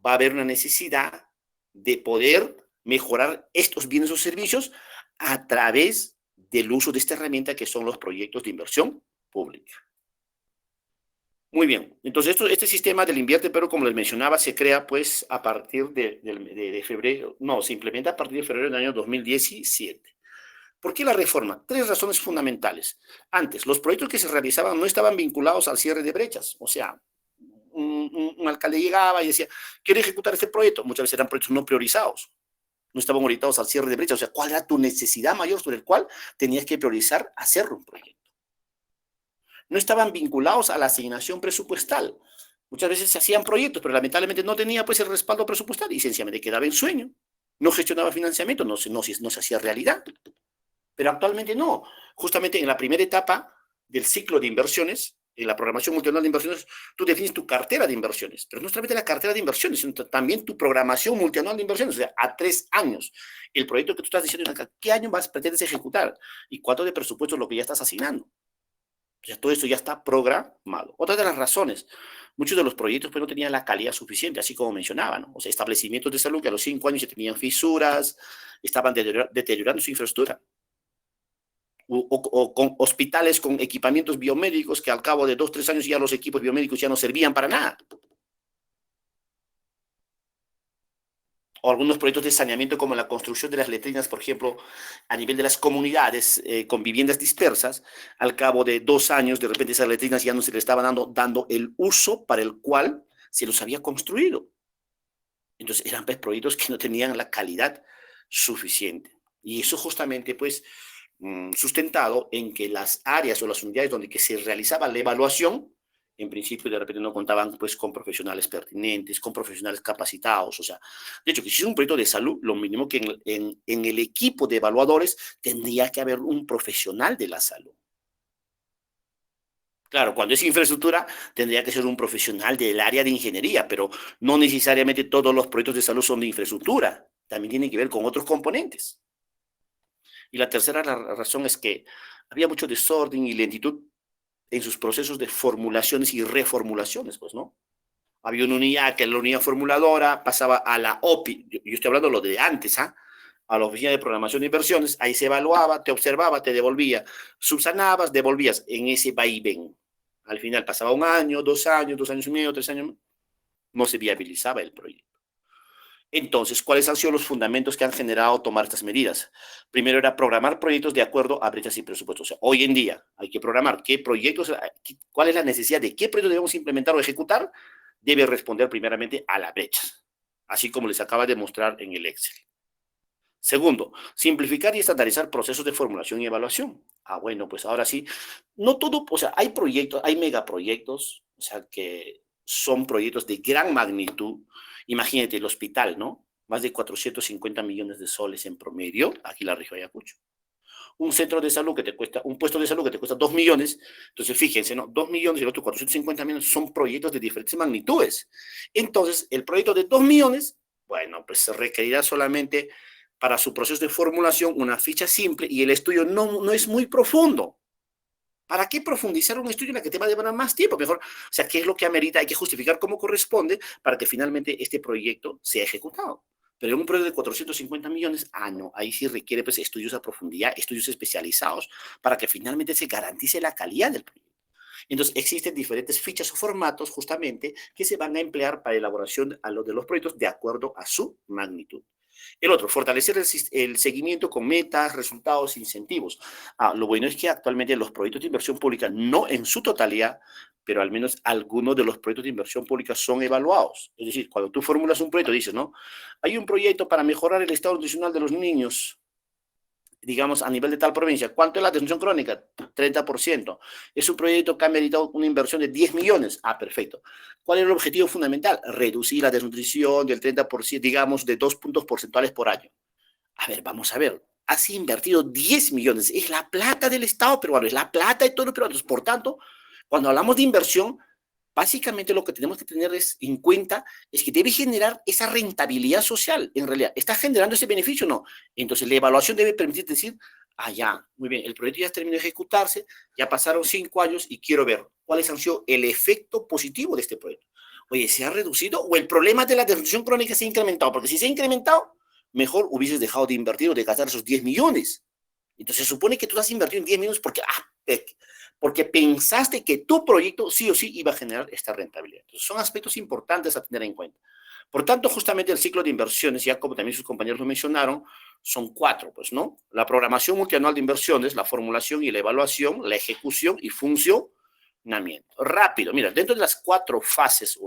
va a haber una necesidad de poder mejorar estos bienes o servicios a través del uso de esta herramienta que son los proyectos de inversión pública. Muy bien, entonces este sistema del Invierte Perú, como les mencionaba, se crea pues a partir de febrero, no, se implementa a partir de febrero del año 2017. ¿Por qué la reforma? 3 razones fundamentales. Antes, los proyectos que se realizaban no estaban vinculados al cierre de brechas, o sea, un alcalde llegaba y decía, quiero ejecutar este proyecto, muchas veces eran proyectos no priorizados, no estaban orientados al cierre de brechas, o sea, ¿cuál era tu necesidad mayor sobre el cual tenías que priorizar hacer un proyecto? No estaban vinculados a la asignación presupuestal. Muchas veces se hacían proyectos, pero lamentablemente no tenía pues el respaldo presupuestal y sencillamente quedaba en sueño. No gestionaba financiamiento, no se hacía realidad. Pero actualmente no. Justamente en la primera etapa del ciclo de inversiones, en la programación multianual de inversiones, tú defines tu cartera de inversiones, pero no solamente la cartera de inversiones, sino también tu programación multianual de inversiones, o sea, a 3 años. El proyecto que tú estás diciendo, ¿qué año pretendes ejecutar? ¿Y cuánto de presupuesto es lo que ya estás asignando? O sea, todo esto ya está programado. Otra de las razones, muchos de los proyectos pues, no tenían la calidad suficiente, así como mencionaba, ¿no? O sea, establecimientos de salud que a los 5 años ya tenían fisuras, estaban deteriorando su infraestructura. O con hospitales con equipamientos biomédicos que al cabo de 2 o 3 años ya los equipos biomédicos ya no servían para nada. O algunos proyectos de saneamiento como la construcción de las letrinas, por ejemplo, a nivel de las comunidades con viviendas dispersas, al cabo de 2 años, de repente esas letrinas ya no se le estaba dando el uso para el cual se los había construido. Entonces eran pues, proyectos que no tenían la calidad suficiente. Y eso justamente, pues, sustentado en que las áreas o las unidades donde que se realizaba la evaluación, en principio de repente no contaban pues con profesionales pertinentes, con profesionales capacitados, o sea, de hecho que si es un proyecto de salud, lo mínimo que en el equipo de evaluadores tendría que haber un profesional de la salud. Claro, cuando es infraestructura, tendría que ser un profesional del área de ingeniería, pero no necesariamente todos los proyectos de salud son de infraestructura. También tienen que ver con otros componentes. Y la tercera razón es que había mucho desorden y lentitud en sus procesos de formulaciones y reformulaciones, pues, ¿no? Había una unidad que la unidad formuladora pasaba a la OPI, yo estoy hablando de lo de antes, ¿ah? A la Oficina de Programación de Inversiones, ahí se evaluaba, te observaba, te devolvía, subsanabas, devolvías en ese vaivén. Al final pasaba un año, 2 años y medio, 3 años, no se viabilizaba el proyecto. Entonces, ¿cuáles han sido los fundamentos que han generado tomar estas medidas? Primero era programar proyectos de acuerdo a brechas y presupuestos. O sea, hoy en día hay que programar qué proyectos, cuál es la necesidad de qué proyectos debemos implementar o ejecutar, debe responder primeramente a las brechas, así como les acaba de mostrar en el Excel. Segundo, simplificar y estandarizar procesos de formulación y evaluación. Bueno, pues ahora sí, no todo, o sea, hay proyectos, hay megaproyectos, o sea, que son proyectos de gran magnitud. Imagínate el hospital, ¿no? Más de 450 millones de soles en promedio, aquí en la región de Ayacucho. Un centro de salud que te cuesta, un puesto de salud que te cuesta 2 millones, entonces fíjense, ¿no? 2 millones y el otro 450 millones son proyectos de diferentes magnitudes. Entonces, el proyecto de 2 millones, bueno, pues se requerirá solamente para su proceso de formulación una ficha simple y el estudio no es muy profundo. ¿Para qué profundizar un estudio en el que te va a demorar más tiempo? Mejor, o sea, ¿qué es lo que amerita? Hay que justificar cómo corresponde para que finalmente este proyecto sea ejecutado. Pero en un proyecto de 450 millones, no, ahí sí requiere pues, estudios a profundidad, estudios especializados, para que finalmente se garantice la calidad del proyecto. Entonces, existen diferentes fichas o formatos justamente que se van a emplear para elaboración de los proyectos de acuerdo a su magnitud. El otro, fortalecer el seguimiento con metas, resultados, incentivos. Lo bueno es que actualmente los proyectos de inversión pública, no en su totalidad, pero al menos algunos de los proyectos de inversión pública son evaluados. Es decir, cuando tú formulas un proyecto, dices, ¿no? Hay un proyecto para mejorar el estado nutricional de los niños, digamos, a nivel de tal provincia. ¿Cuánto es la desnutrición crónica? 30%. Es un proyecto que ha meritado una inversión de 10 millones. Perfecto. ¿Cuál es el objetivo fundamental? Reducir la desnutrición del 30%, digamos, de 2 puntos porcentuales por año. Vamos a ver. Has invertido 10 millones. Es la plata del Estado peruano, es la plata de todos los peruanos. Por tanto, cuando hablamos de inversión, básicamente lo que tenemos que tener en cuenta es que debe generar esa rentabilidad social. En realidad, ¿está generando ese beneficio o no? Entonces, la evaluación debe permitir decir, ya, muy bien, el proyecto ya terminó de ejecutarse, ya pasaron 5 años y quiero ver cuáles han sido el efecto positivo de este proyecto. Oye, ¿se ha reducido o el problema de la desnutrición crónica se ha incrementado? Porque si se ha incrementado, mejor hubieses dejado de invertir o de gastar esos 10 millones. Entonces, se supone que tú has invertido en 10 millones porque pensaste que tu proyecto sí o sí iba a generar esta rentabilidad. Entonces, son aspectos importantes a tener en cuenta. Por tanto, justamente el ciclo de inversiones, ya como también sus compañeros lo mencionaron, son 4, pues, ¿no? La programación multianual de inversiones, la formulación y la evaluación, la ejecución y funcionamiento. Rápido, mira, dentro de las 4 fases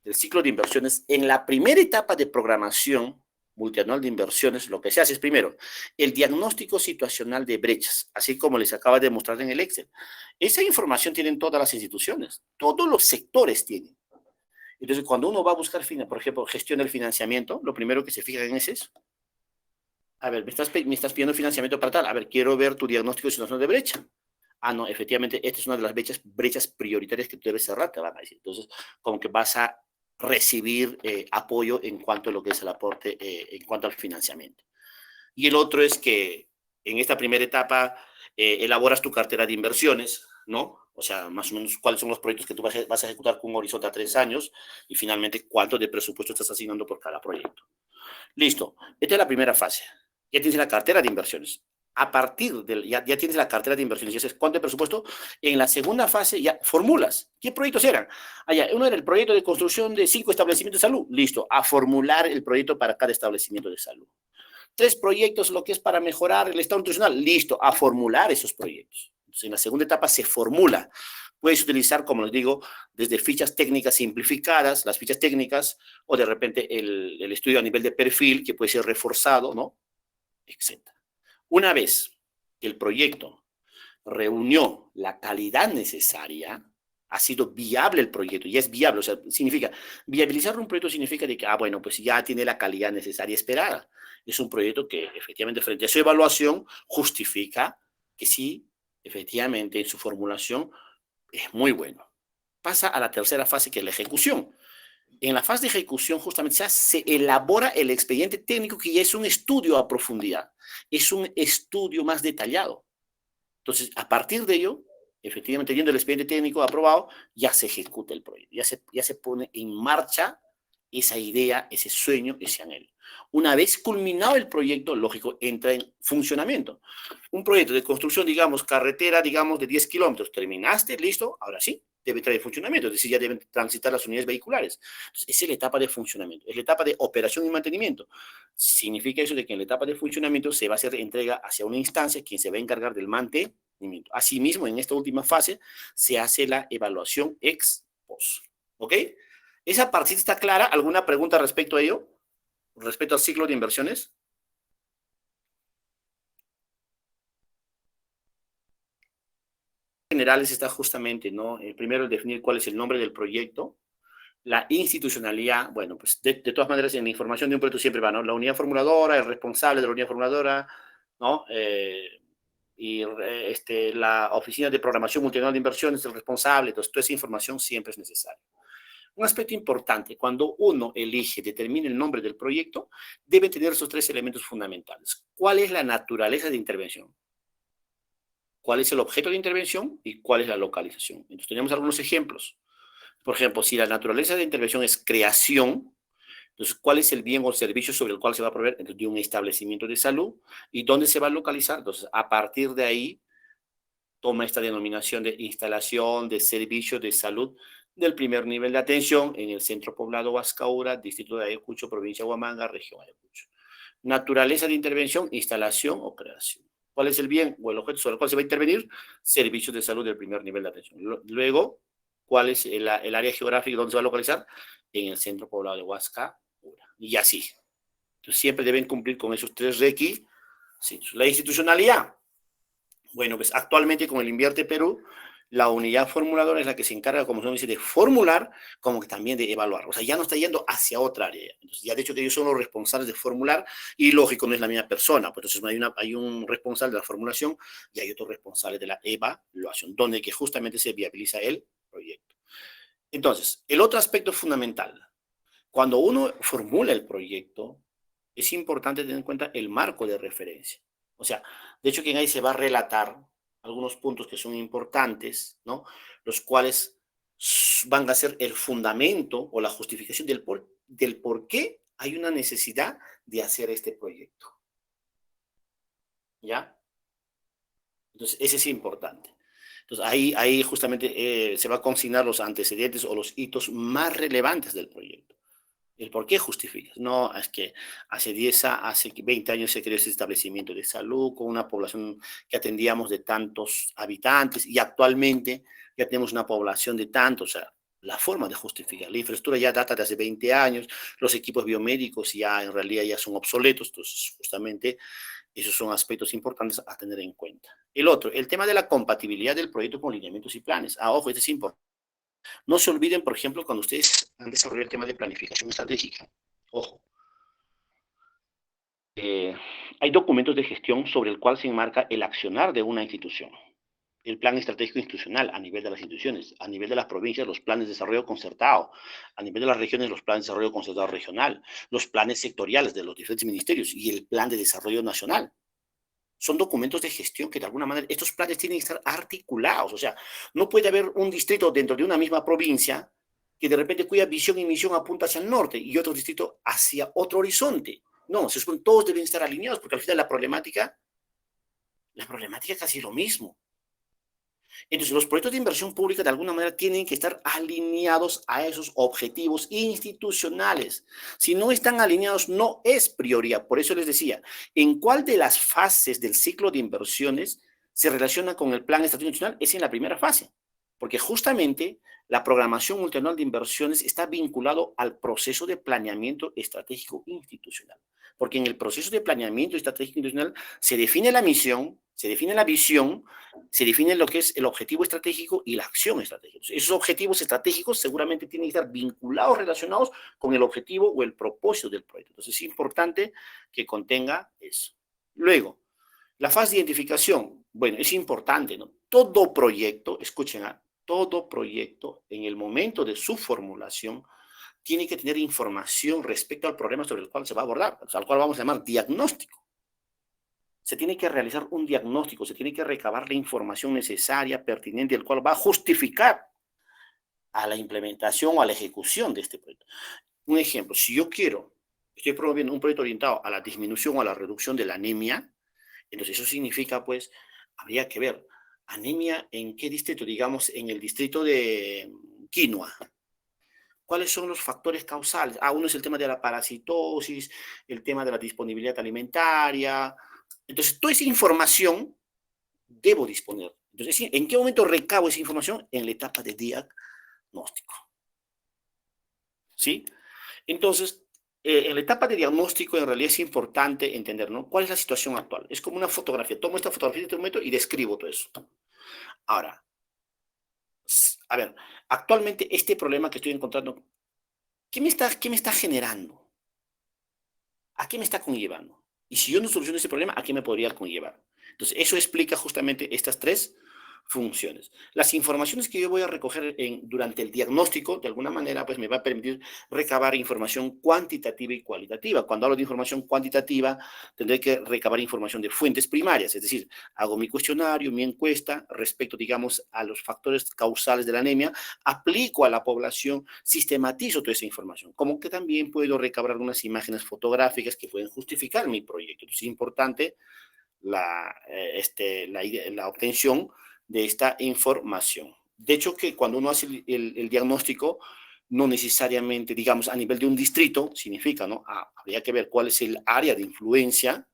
del ciclo de inversiones, en la primera etapa de programación multianual de inversiones, lo que se hace es primero el diagnóstico situacional de brechas, así como les acaba de mostrar en el Excel. Esa información tienen todas las instituciones, todos los sectores tienen. Entonces, cuando uno va a buscar, por ejemplo, gestión del financiamiento, lo primero que se fijan en es eso. Me estás pidiendo financiamiento para tal. Quiero ver tu diagnóstico de situación de brecha. No, efectivamente, esta es una de las brechas prioritarias que tú debes cerrar, te van a decir. Entonces, como que vas a recibir apoyo en cuanto a lo que es el aporte, en cuanto al financiamiento. Y el otro es que en esta primera etapa elaboras tu cartera de inversiones, ¿no? O sea, más o menos cuáles son los proyectos que tú vas a ejecutar con un horizonte a 3 años y finalmente cuánto de presupuesto estás asignando por cada proyecto. Listo, esta es la primera fase. Ya tienes la cartera de inversiones. A partir de, ya tienes la cartera de inversiones, ya sabes cuánto de presupuesto. En la segunda fase ya formulas. ¿Qué proyectos eran? Uno era el proyecto de construcción de 5 establecimientos de salud. Listo, a formular el proyecto para cada establecimiento de salud. 3 proyectos, lo que es para mejorar el estado nutricional. Listo, a formular esos proyectos. Entonces, en la segunda etapa se formula. Puedes utilizar, como les digo, desde fichas técnicas simplificadas, las fichas técnicas, o de repente el estudio a nivel de perfil, que puede ser reforzado, ¿no? Etcétera. Una vez que el proyecto reunió la calidad necesaria, ha sido viable el proyecto, ya es viable, o sea, significa, viabilizar un proyecto significa de que, bueno, pues ya tiene la calidad necesaria esperada. Es un proyecto que efectivamente frente a su evaluación justifica que sí, efectivamente en su formulación Es muy bueno. Pasa a la tercera fase, que es la ejecución. En la fase de ejecución, justamente, se elabora el expediente técnico, que ya es un estudio a profundidad, es un estudio más detallado. Entonces, a partir de ello, efectivamente, teniendo el expediente técnico aprobado, ya se ejecuta el proyecto, ya se pone en marcha esa idea, ese sueño, ese anhelo. Una vez culminado el proyecto, lógico, entra en funcionamiento. Un proyecto de construcción, digamos, carretera, digamos, de 10 kilómetros, terminaste, listo, ahora sí, debe entrar en funcionamiento, es decir, ya deben transitar las unidades vehiculares. Entonces, esa es la etapa de funcionamiento, es la etapa de operación y mantenimiento. Significa eso de que en la etapa de funcionamiento se va a hacer entrega hacia una instancia quien se va a encargar del mantenimiento. Asimismo, en esta última fase se hace la evaluación ex post. ¿Ok? ¿Esa parte está clara? ¿Alguna pregunta respecto a ello? Respecto al ciclo de inversiones. Generales está justamente, ¿no? Primero definir cuál es el nombre del proyecto. La institucionalidad, bueno, pues de todas maneras en la información de un proyecto siempre va, ¿no? La unidad formuladora, el responsable de la unidad formuladora, ¿no? La oficina de programación multinacional de inversiones, el responsable, entonces toda esa información siempre es necesaria. Un aspecto importante, cuando uno elige, determina el nombre del proyecto, debe tener esos tres elementos fundamentales. ¿Cuál es la naturaleza de intervención? ¿Cuál es el objeto de intervención? ¿Y cuál es la localización? Entonces tenemos algunos ejemplos. Por ejemplo, si la naturaleza de intervención es creación, entonces, ¿cuál es el bien o servicio sobre el cual se va a proveer? Entonces, de un establecimiento de salud. ¿Y dónde se va a localizar? Entonces, a partir de ahí, toma esta denominación de instalación de servicio de salud del primer nivel de atención en el centro poblado Huascaura, distrito de Ayacucho, provincia de Huamanga, región Ayacucho. Naturaleza de intervención, instalación o creación. ¿Cuál es el bien o el objeto sobre el cual se va a intervenir? Servicios de salud del primer nivel de atención. Luego, ¿cuál es el área geográfica donde se va a localizar? En el centro poblado de Huascaura. Y así. Entonces, siempre deben cumplir con esos tres requisitos. La institucionalidad. Bueno, pues actualmente con el Invierte Perú, la unidad formuladora es la que se encarga, como se dice, de formular, como que también de evaluar. O sea, ya no está yendo hacia otra área. Entonces, ya de hecho que ellos son los responsables de formular, y lógico, no es la misma persona. Pues entonces hay un responsable de la formulación y hay otro responsable de la evaluación, donde que justamente se viabiliza el proyecto. Entonces, el otro aspecto fundamental, cuando uno formula el proyecto, es importante tener en cuenta el marco de referencia. O sea, de hecho que ahí se va a relatar algunos puntos que son importantes, ¿no? Los cuales van a ser el fundamento o la justificación del por qué hay una necesidad de hacer este proyecto. ¿Ya? Entonces, ese es importante. Entonces, ahí justamente se va a consignar los antecedentes o los hitos más relevantes del proyecto. El por qué justificas. No, es que hace 20 años se creó ese establecimiento de salud con una población que atendíamos de tantos habitantes y actualmente ya tenemos una población de tantos. O sea, la forma de justificar. La infraestructura ya data de hace 20 años, los equipos biomédicos ya en realidad ya son obsoletos, entonces justamente esos son aspectos importantes a tener en cuenta. El otro, el tema de la compatibilidad del proyecto con lineamientos y planes. Ojo, este es importante. No se olviden, por ejemplo, cuando ustedes han desarrollado el tema de planificación estratégica. Ojo. Hay documentos de gestión sobre el cual se enmarca el accionar de una institución. El plan estratégico institucional a nivel de las instituciones, a nivel de las provincias, los planes de desarrollo concertado, a nivel de las regiones, los planes de desarrollo concertado regional, los planes sectoriales de los diferentes ministerios y el plan de desarrollo nacional. Son documentos de gestión que de alguna manera, estos planes tienen que estar articulados. O sea, no puede haber un distrito dentro de una misma provincia que de repente cuya visión y misión apunta hacia el norte y otro distrito hacia otro horizonte. No, todos deben estar alineados porque al final la problemática es casi lo mismo. Entonces, los proyectos de inversión pública de alguna manera tienen que estar alineados a esos objetivos institucionales. Si no están alineados, no es prioridad. Por eso les decía, ¿en cuál de las fases del ciclo de inversiones se relaciona con el plan estratégico institucional? Es en la primera fase, porque justamente la programación multianual de inversiones está vinculado al proceso de planeamiento estratégico institucional. Porque en el proceso de planeamiento estratégico institucional se define la misión, se define la visión, se define lo que es el objetivo estratégico y la acción estratégica. Esos objetivos estratégicos seguramente tienen que estar vinculados, relacionados con el objetivo o el propósito del proyecto. Entonces es importante que contenga eso. Luego, la fase de identificación. Bueno, es importante, ¿no? Todo proyecto, escuchen, todo proyecto, en el momento de su formulación, tiene que tener información respecto al problema sobre el cual se va a abordar, al cual vamos a llamar diagnóstico. Se tiene que realizar un diagnóstico, se tiene que recabar la información necesaria, pertinente, el cual va a justificar a la implementación o a la ejecución de este proyecto. Un ejemplo, si yo estoy promoviendo un proyecto orientado a la disminución o a la reducción de la anemia, entonces eso significa, pues, habría que ver, anemia en qué distrito, digamos, en el distrito de Quinoa. ¿Cuáles son los factores causales? Uno es el tema de la parasitosis, el tema de la disponibilidad alimentaria. Entonces, toda esa información debo disponer. Entonces, ¿en qué momento recabo esa información? En la etapa de diagnóstico. ¿Sí? Entonces, en la etapa de diagnóstico, en realidad es importante entender, ¿no? ¿Cuál es la situación actual? Es como una fotografía. Tomo esta fotografía de este momento y describo todo eso. Ahora, a ver, actualmente este problema que estoy encontrando, ¿qué me está generando? ¿A qué me está conllevando? Y si yo no soluciono ese problema, ¿a qué me podría conllevar? Entonces, eso explica justamente estas tres funciones. Las informaciones que yo voy a recoger durante el diagnóstico, de alguna manera, pues me va a permitir recabar información cuantitativa y cualitativa. Cuando hablo de información cuantitativa, tendré que recabar información de fuentes primarias, es decir, hago mi cuestionario, mi encuesta respecto, digamos, a los factores causales de la anemia, aplico a la población, sistematizo toda esa información, como que también puedo recabar algunas imágenes fotográficas que pueden justificar mi proyecto. Entonces, es importante la obtención de esta información. De hecho, que cuando uno hace el diagnóstico, no necesariamente, digamos, a nivel de un distrito, significa, ¿no? Habría que ver cuál es el área de influencia,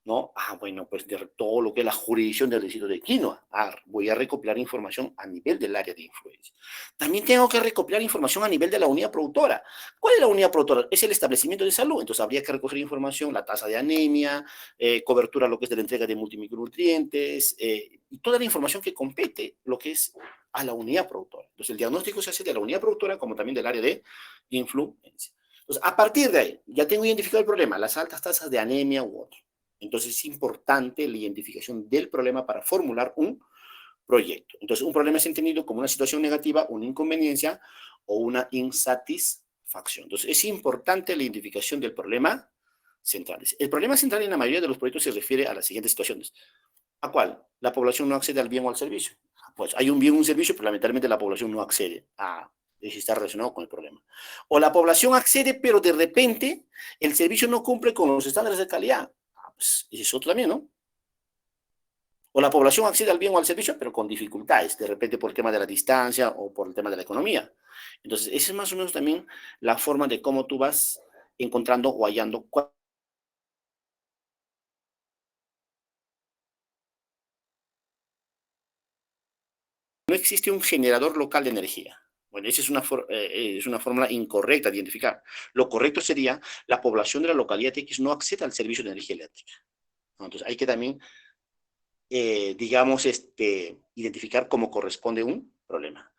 ¿no? Bueno, pues de todo lo que es la jurisdicción del distrito de Quinoa. Voy a recopilar información a nivel del área de influencia. También tengo que recopilar información a nivel de la unidad productora. ¿Cuál es la unidad productora? Es el establecimiento de salud. Entonces habría que recoger información, la tasa de anemia, cobertura, lo que es de la entrega de multimicronutrientes, y toda la información que compete lo que es a la unidad productora. Entonces el diagnóstico se hace de la unidad productora como también del área de influencia. Entonces, a partir de ahí, ya tengo identificado el problema, las altas tasas de anemia u otro. Entonces es importante la identificación del problema para formular un proyecto. Entonces un problema es entendido como una situación negativa, una inconveniencia o una insatisfacción. Entonces es importante la identificación del problema central. El problema central en la mayoría de los proyectos se refiere a las siguientes situaciones. ¿A cuál? La población no accede al bien o al servicio. Pues hay un bien o un servicio, pero lamentablemente la población no accede a está relacionado con el problema. O la población accede, pero de repente el servicio no cumple con los estándares de calidad. Pues ese es otro también, ¿no? O la población accede al bien o al servicio, pero con dificultades, de repente por el tema de la distancia o por el tema de la economía. Entonces, esa es más o menos también la forma de cómo tú vas encontrando o hallando cuál. No existe un generador local de energía. Bueno, esa es una fórmula incorrecta de identificar. Lo correcto sería la población de la localidad X no accede al servicio de energía eléctrica. Entonces, hay que también, digamos, identificar cómo corresponde un problema.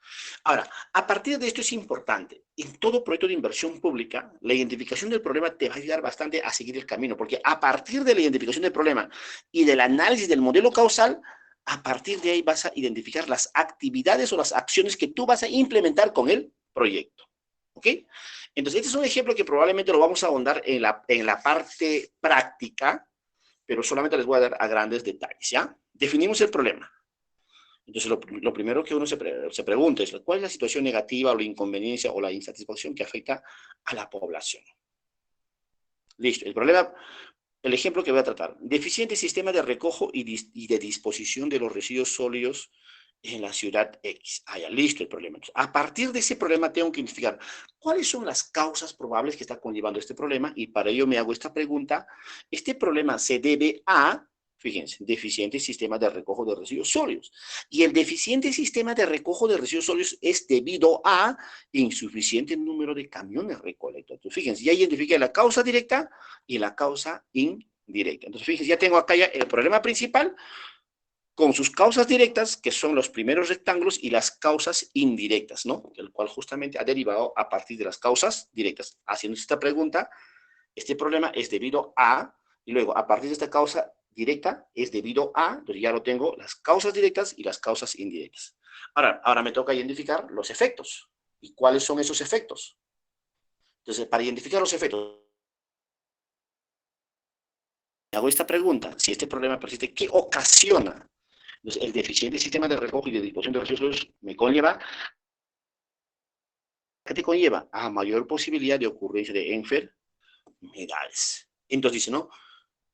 Ahora, a partir de esto es importante. En todo proyecto de inversión pública, la identificación del problema te va a ayudar bastante a seguir el camino, porque a partir de la identificación del problema y del análisis del modelo causal, a partir de ahí vas a identificar las actividades o las acciones que tú vas a implementar con el proyecto. ¿Ok? Entonces, este es un ejemplo que probablemente lo vamos a ahondar en la parte práctica, pero solamente les voy a dar a grandes detalles, ¿ya? Definimos el problema. Entonces, lo primero que uno se pregunta es, ¿cuál es la situación negativa o la inconveniencia o la insatisfacción que afecta a la población? Listo. El ejemplo que voy a tratar. Deficiente sistema de recojo y de disposición de los residuos sólidos en la ciudad X. Ya, listo el problema. Entonces, a partir de ese problema tengo que identificar cuáles son las causas probables que está conllevando este problema y para ello me hago esta pregunta. Este problema se debe a, fíjense, deficiente sistema de recojo de residuos sólidos. Y el deficiente sistema de recojo de residuos sólidos es debido a insuficiente número de camiones recolectados. Entonces, fíjense, ya identifiqué la causa directa y la causa indirecta. Entonces, fíjense, ya tengo acá ya el problema principal con sus causas directas, que son los primeros rectángulos, y las causas indirectas, ¿no? El cual justamente ha derivado a partir de las causas directas. Haciendo esta pregunta, este problema es debido a, y luego a partir de esta causa directa es debido a, entonces ya lo tengo, las causas directas y las causas indirectas. Ahora me toca identificar los efectos. ¿Y cuáles son esos efectos? Entonces, para identificar los efectos, hago esta pregunta: si este problema persiste, ¿qué ocasiona? Entonces, el deficiente sistema de recojo y de disposición de residuos me conlleva, ¿qué te conlleva? A mayor posibilidad de ocurrencia de enfermedades. Entonces dice, ¿no?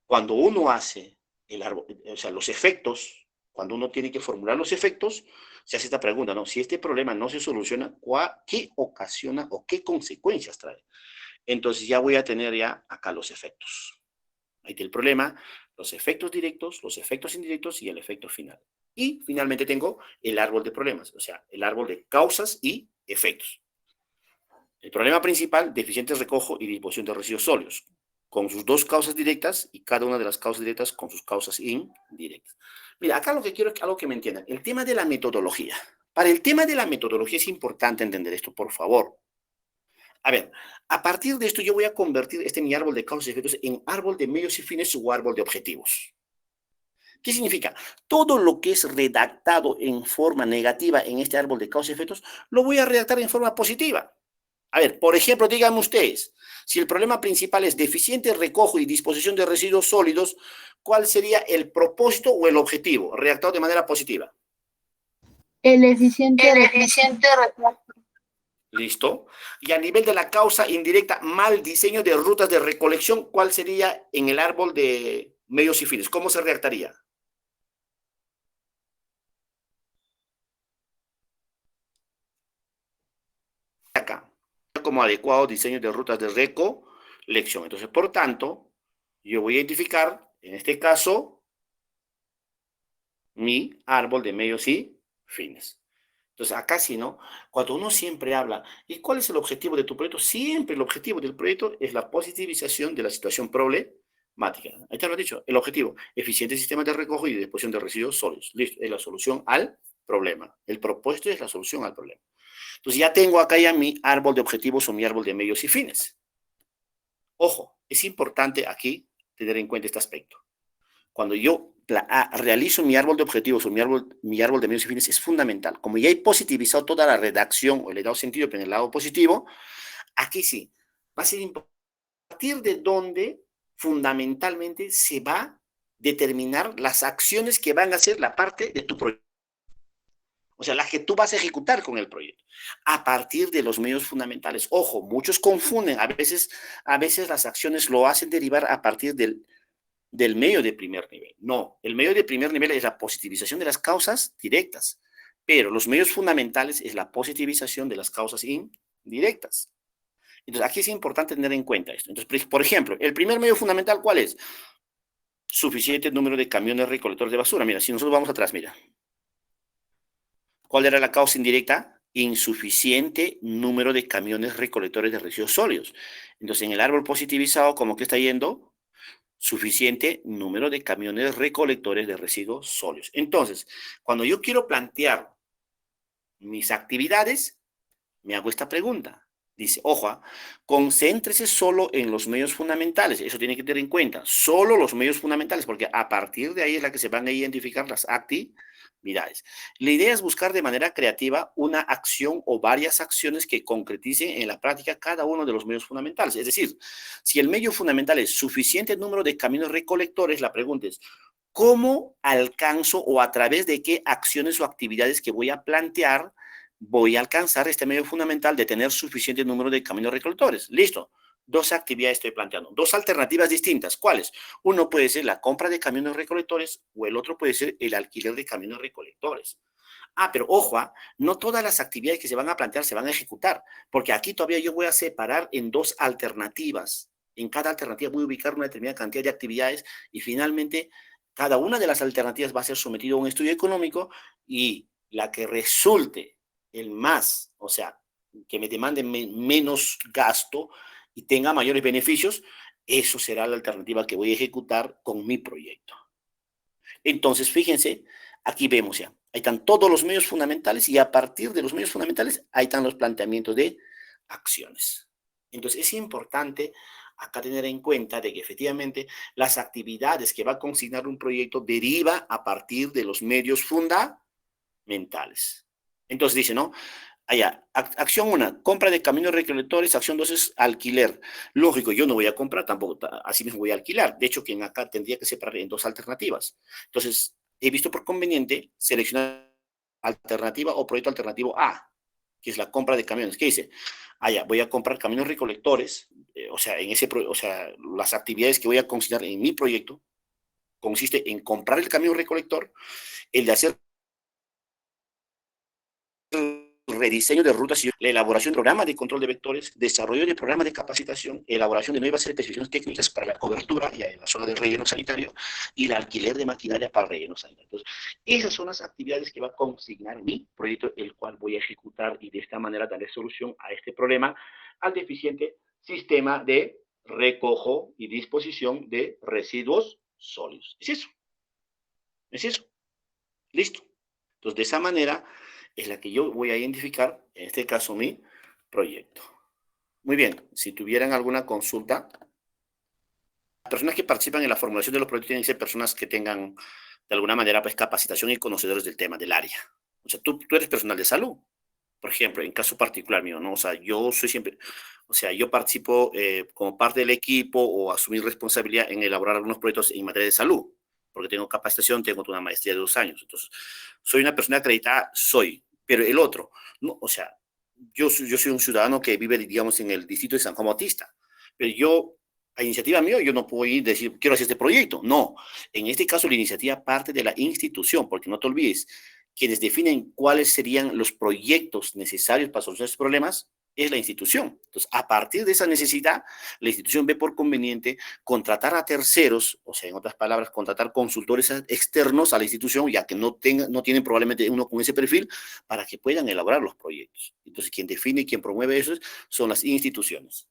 Cuando uno hace el árbol, o sea, los efectos, cuando uno tiene que formular los efectos, se hace esta pregunta, ¿no? Si este problema no se soluciona, ¿qué ocasiona o qué consecuencias trae? Entonces ya voy a tener ya acá los efectos. Ahí está el problema, los efectos directos, los efectos indirectos y el efecto final. Y finalmente tengo el árbol de problemas, o sea, el árbol de causas y efectos. El problema principal, deficiente recojo y disposición de residuos sólidos, con sus dos causas directas y cada una de las causas directas con sus causas indirectas. Mira, acá lo que quiero es algo que me entiendan. El tema de la metodología. Para el tema de la metodología es importante entender esto, por favor. A ver, a partir de esto yo voy a convertir mi árbol de causas y efectos en árbol de medios y fines o árbol de objetivos. ¿Qué significa? Todo lo que es redactado en forma negativa en este árbol de causas y efectos, lo voy a redactar en forma positiva. A ver, por ejemplo, díganme ustedes, si el problema principal es deficiente recojo y disposición de residuos sólidos, ¿cuál sería el propósito o el objetivo redactado de manera positiva? El eficiente recojo. ¿Listo? Y a nivel de la causa indirecta, mal diseño de rutas de recolección, ¿cuál sería en el árbol de medios y fines? ¿Cómo se redactaría? Acá, como adecuado diseño de rutas de recolección. Entonces, por tanto, yo voy a identificar, en este caso, mi árbol de medios y fines. Entonces, acá sí, ¿no? Cuando uno siempre habla, ¿y cuál es el objetivo de tu proyecto? Siempre el objetivo del proyecto es la positivización de la situación problemática. Ahí te lo he dicho, el objetivo, eficiente sistema de recojo y de disposición de residuos sólidos. Listo, es la solución al problema. El propósito es la solución al problema. Entonces, ya tengo acá ya mi árbol de objetivos o mi árbol de medios y fines. Ojo, es importante aquí tener en cuenta este aspecto. Cuando yo realizo mi árbol de objetivos o mi árbol de medios y fines, es fundamental. Como ya he positivizado toda la redacción o le he dado sentido en el lado positivo, aquí sí, va a ser importante a partir de donde fundamentalmente se va a determinar las acciones que van a ser la parte de tu proyecto. O sea, las que tú vas a ejecutar con el proyecto, a partir de los medios fundamentales. Ojo, muchos confunden, a veces las acciones lo hacen derivar a partir del medio de primer nivel. No, el medio de primer nivel es la positivización de las causas directas, pero los medios fundamentales es la positivización de las causas indirectas. Entonces, aquí es importante tener en cuenta esto. Entonces, por ejemplo, el primer medio fundamental, ¿cuál es? Suficiente número de camiones recolectores de basura. Mira, si nosotros vamos atrás, mira. ¿Cuál era la causa indirecta? Insuficiente número de camiones recolectores de residuos sólidos. Entonces, en el árbol positivizado, ¿cómo que está yendo? Suficiente número de camiones recolectores de residuos sólidos. Entonces, cuando yo quiero plantear mis actividades, me hago esta pregunta. Dice, ojo, concéntrese solo en los medios fundamentales. Eso tiene que tener en cuenta. Solo los medios fundamentales, porque a partir de ahí es la que se van a identificar las actividades. La idea es buscar de manera creativa una acción o varias acciones que concreticen en la práctica cada uno de los medios fundamentales. Es decir, si el medio fundamental es suficiente número de caminos recolectores, la pregunta es, ¿cómo alcanzo o a través de qué acciones o actividades que voy a plantear voy a alcanzar este medio fundamental de tener suficiente número de caminos recolectores? Listo. Dos actividades estoy planteando, dos alternativas distintas. ¿Cuáles? Uno puede ser la compra de camiones recolectores o el otro puede ser el alquiler de camiones recolectores. Pero ojo, no todas las actividades que se van a plantear se van a ejecutar, porque aquí todavía yo voy a separar en dos alternativas. En cada alternativa voy a ubicar una determinada cantidad de actividades y finalmente cada una de las alternativas va a ser sometida a un estudio económico y la que resulte el más, o sea, que me demande menos gasto y tenga mayores beneficios, eso será la alternativa que voy a ejecutar con mi proyecto. Entonces, fíjense, aquí vemos ya, ahí están todos los medios fundamentales y a partir de los medios fundamentales, ahí están los planteamientos de acciones. Entonces, es importante acá tener en cuenta de que efectivamente las actividades que va a consignar un proyecto deriva a partir de los medios fundamentales. Entonces dice, ¿no? Allá, acción 1, compra de camiones recolectores, acción 2 es alquiler. Lógico, yo no voy a comprar tampoco, así mismo voy a alquilar. De hecho, quien acá tendría que separar en 2 alternativas. Entonces, he visto por conveniente seleccionar alternativa o proyecto alternativo A, que es la compra de camiones. ¿Qué dice? Allá, voy a comprar camiones recolectores, o sea, las actividades que voy a considerar en mi proyecto consiste en comprar el camión recolector, el de hacer rediseño de rutas y la elaboración de programas de control de vectores, desarrollo de programas de capacitación, elaboración de nuevas especificaciones técnicas para la cobertura y en la zona de relleno sanitario y el alquiler de maquinaria para relleno sanitario. Entonces, esas son las actividades que va a consignar mi proyecto, el cual voy a ejecutar y de esta manera darle solución a este problema, al deficiente sistema de recojo y disposición de residuos sólidos. Es eso. Es eso. Listo. Entonces, de esa manera es la que yo voy a identificar, en este caso, mi proyecto. Muy bien, si tuvieran alguna consulta, las personas que participan en la formulación de los proyectos tienen que ser personas que tengan, de alguna manera, pues, capacitación y conocedores del tema, del área. O sea, tú eres personal de salud, por ejemplo, en caso particular mío, ¿no? O sea, yo soy siempre, o sea, yo participo como parte del equipo o asumir responsabilidad en elaborar algunos proyectos en materia de salud, porque tengo capacitación, tengo una maestría de 2 años. Entonces, soy una persona acreditada, pero el otro, no, o sea, yo soy un ciudadano que vive, digamos, en el distrito de San Juan Bautista, pero yo, a iniciativa mía, yo no puedo ir y decir, quiero hacer este proyecto. No, en este caso la iniciativa parte de la institución, porque no te olvides, quienes definen cuáles serían los proyectos necesarios para solucionar estos problemas es la institución. Entonces, a partir de esa necesidad, la institución ve por conveniente contratar a terceros, o sea, en otras palabras, contratar consultores externos a la institución, ya que no tienen probablemente uno con ese perfil, para que puedan elaborar los proyectos. Entonces, quien define y quien promueve eso son las instituciones.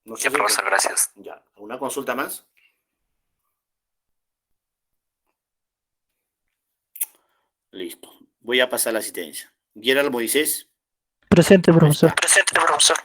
No sé, profesor, gracias. Ya, ¿alguna consulta más? Listo. Voy a pasar la asistencia. Gerald Moisés. Presente, profesor. Presente, profesor.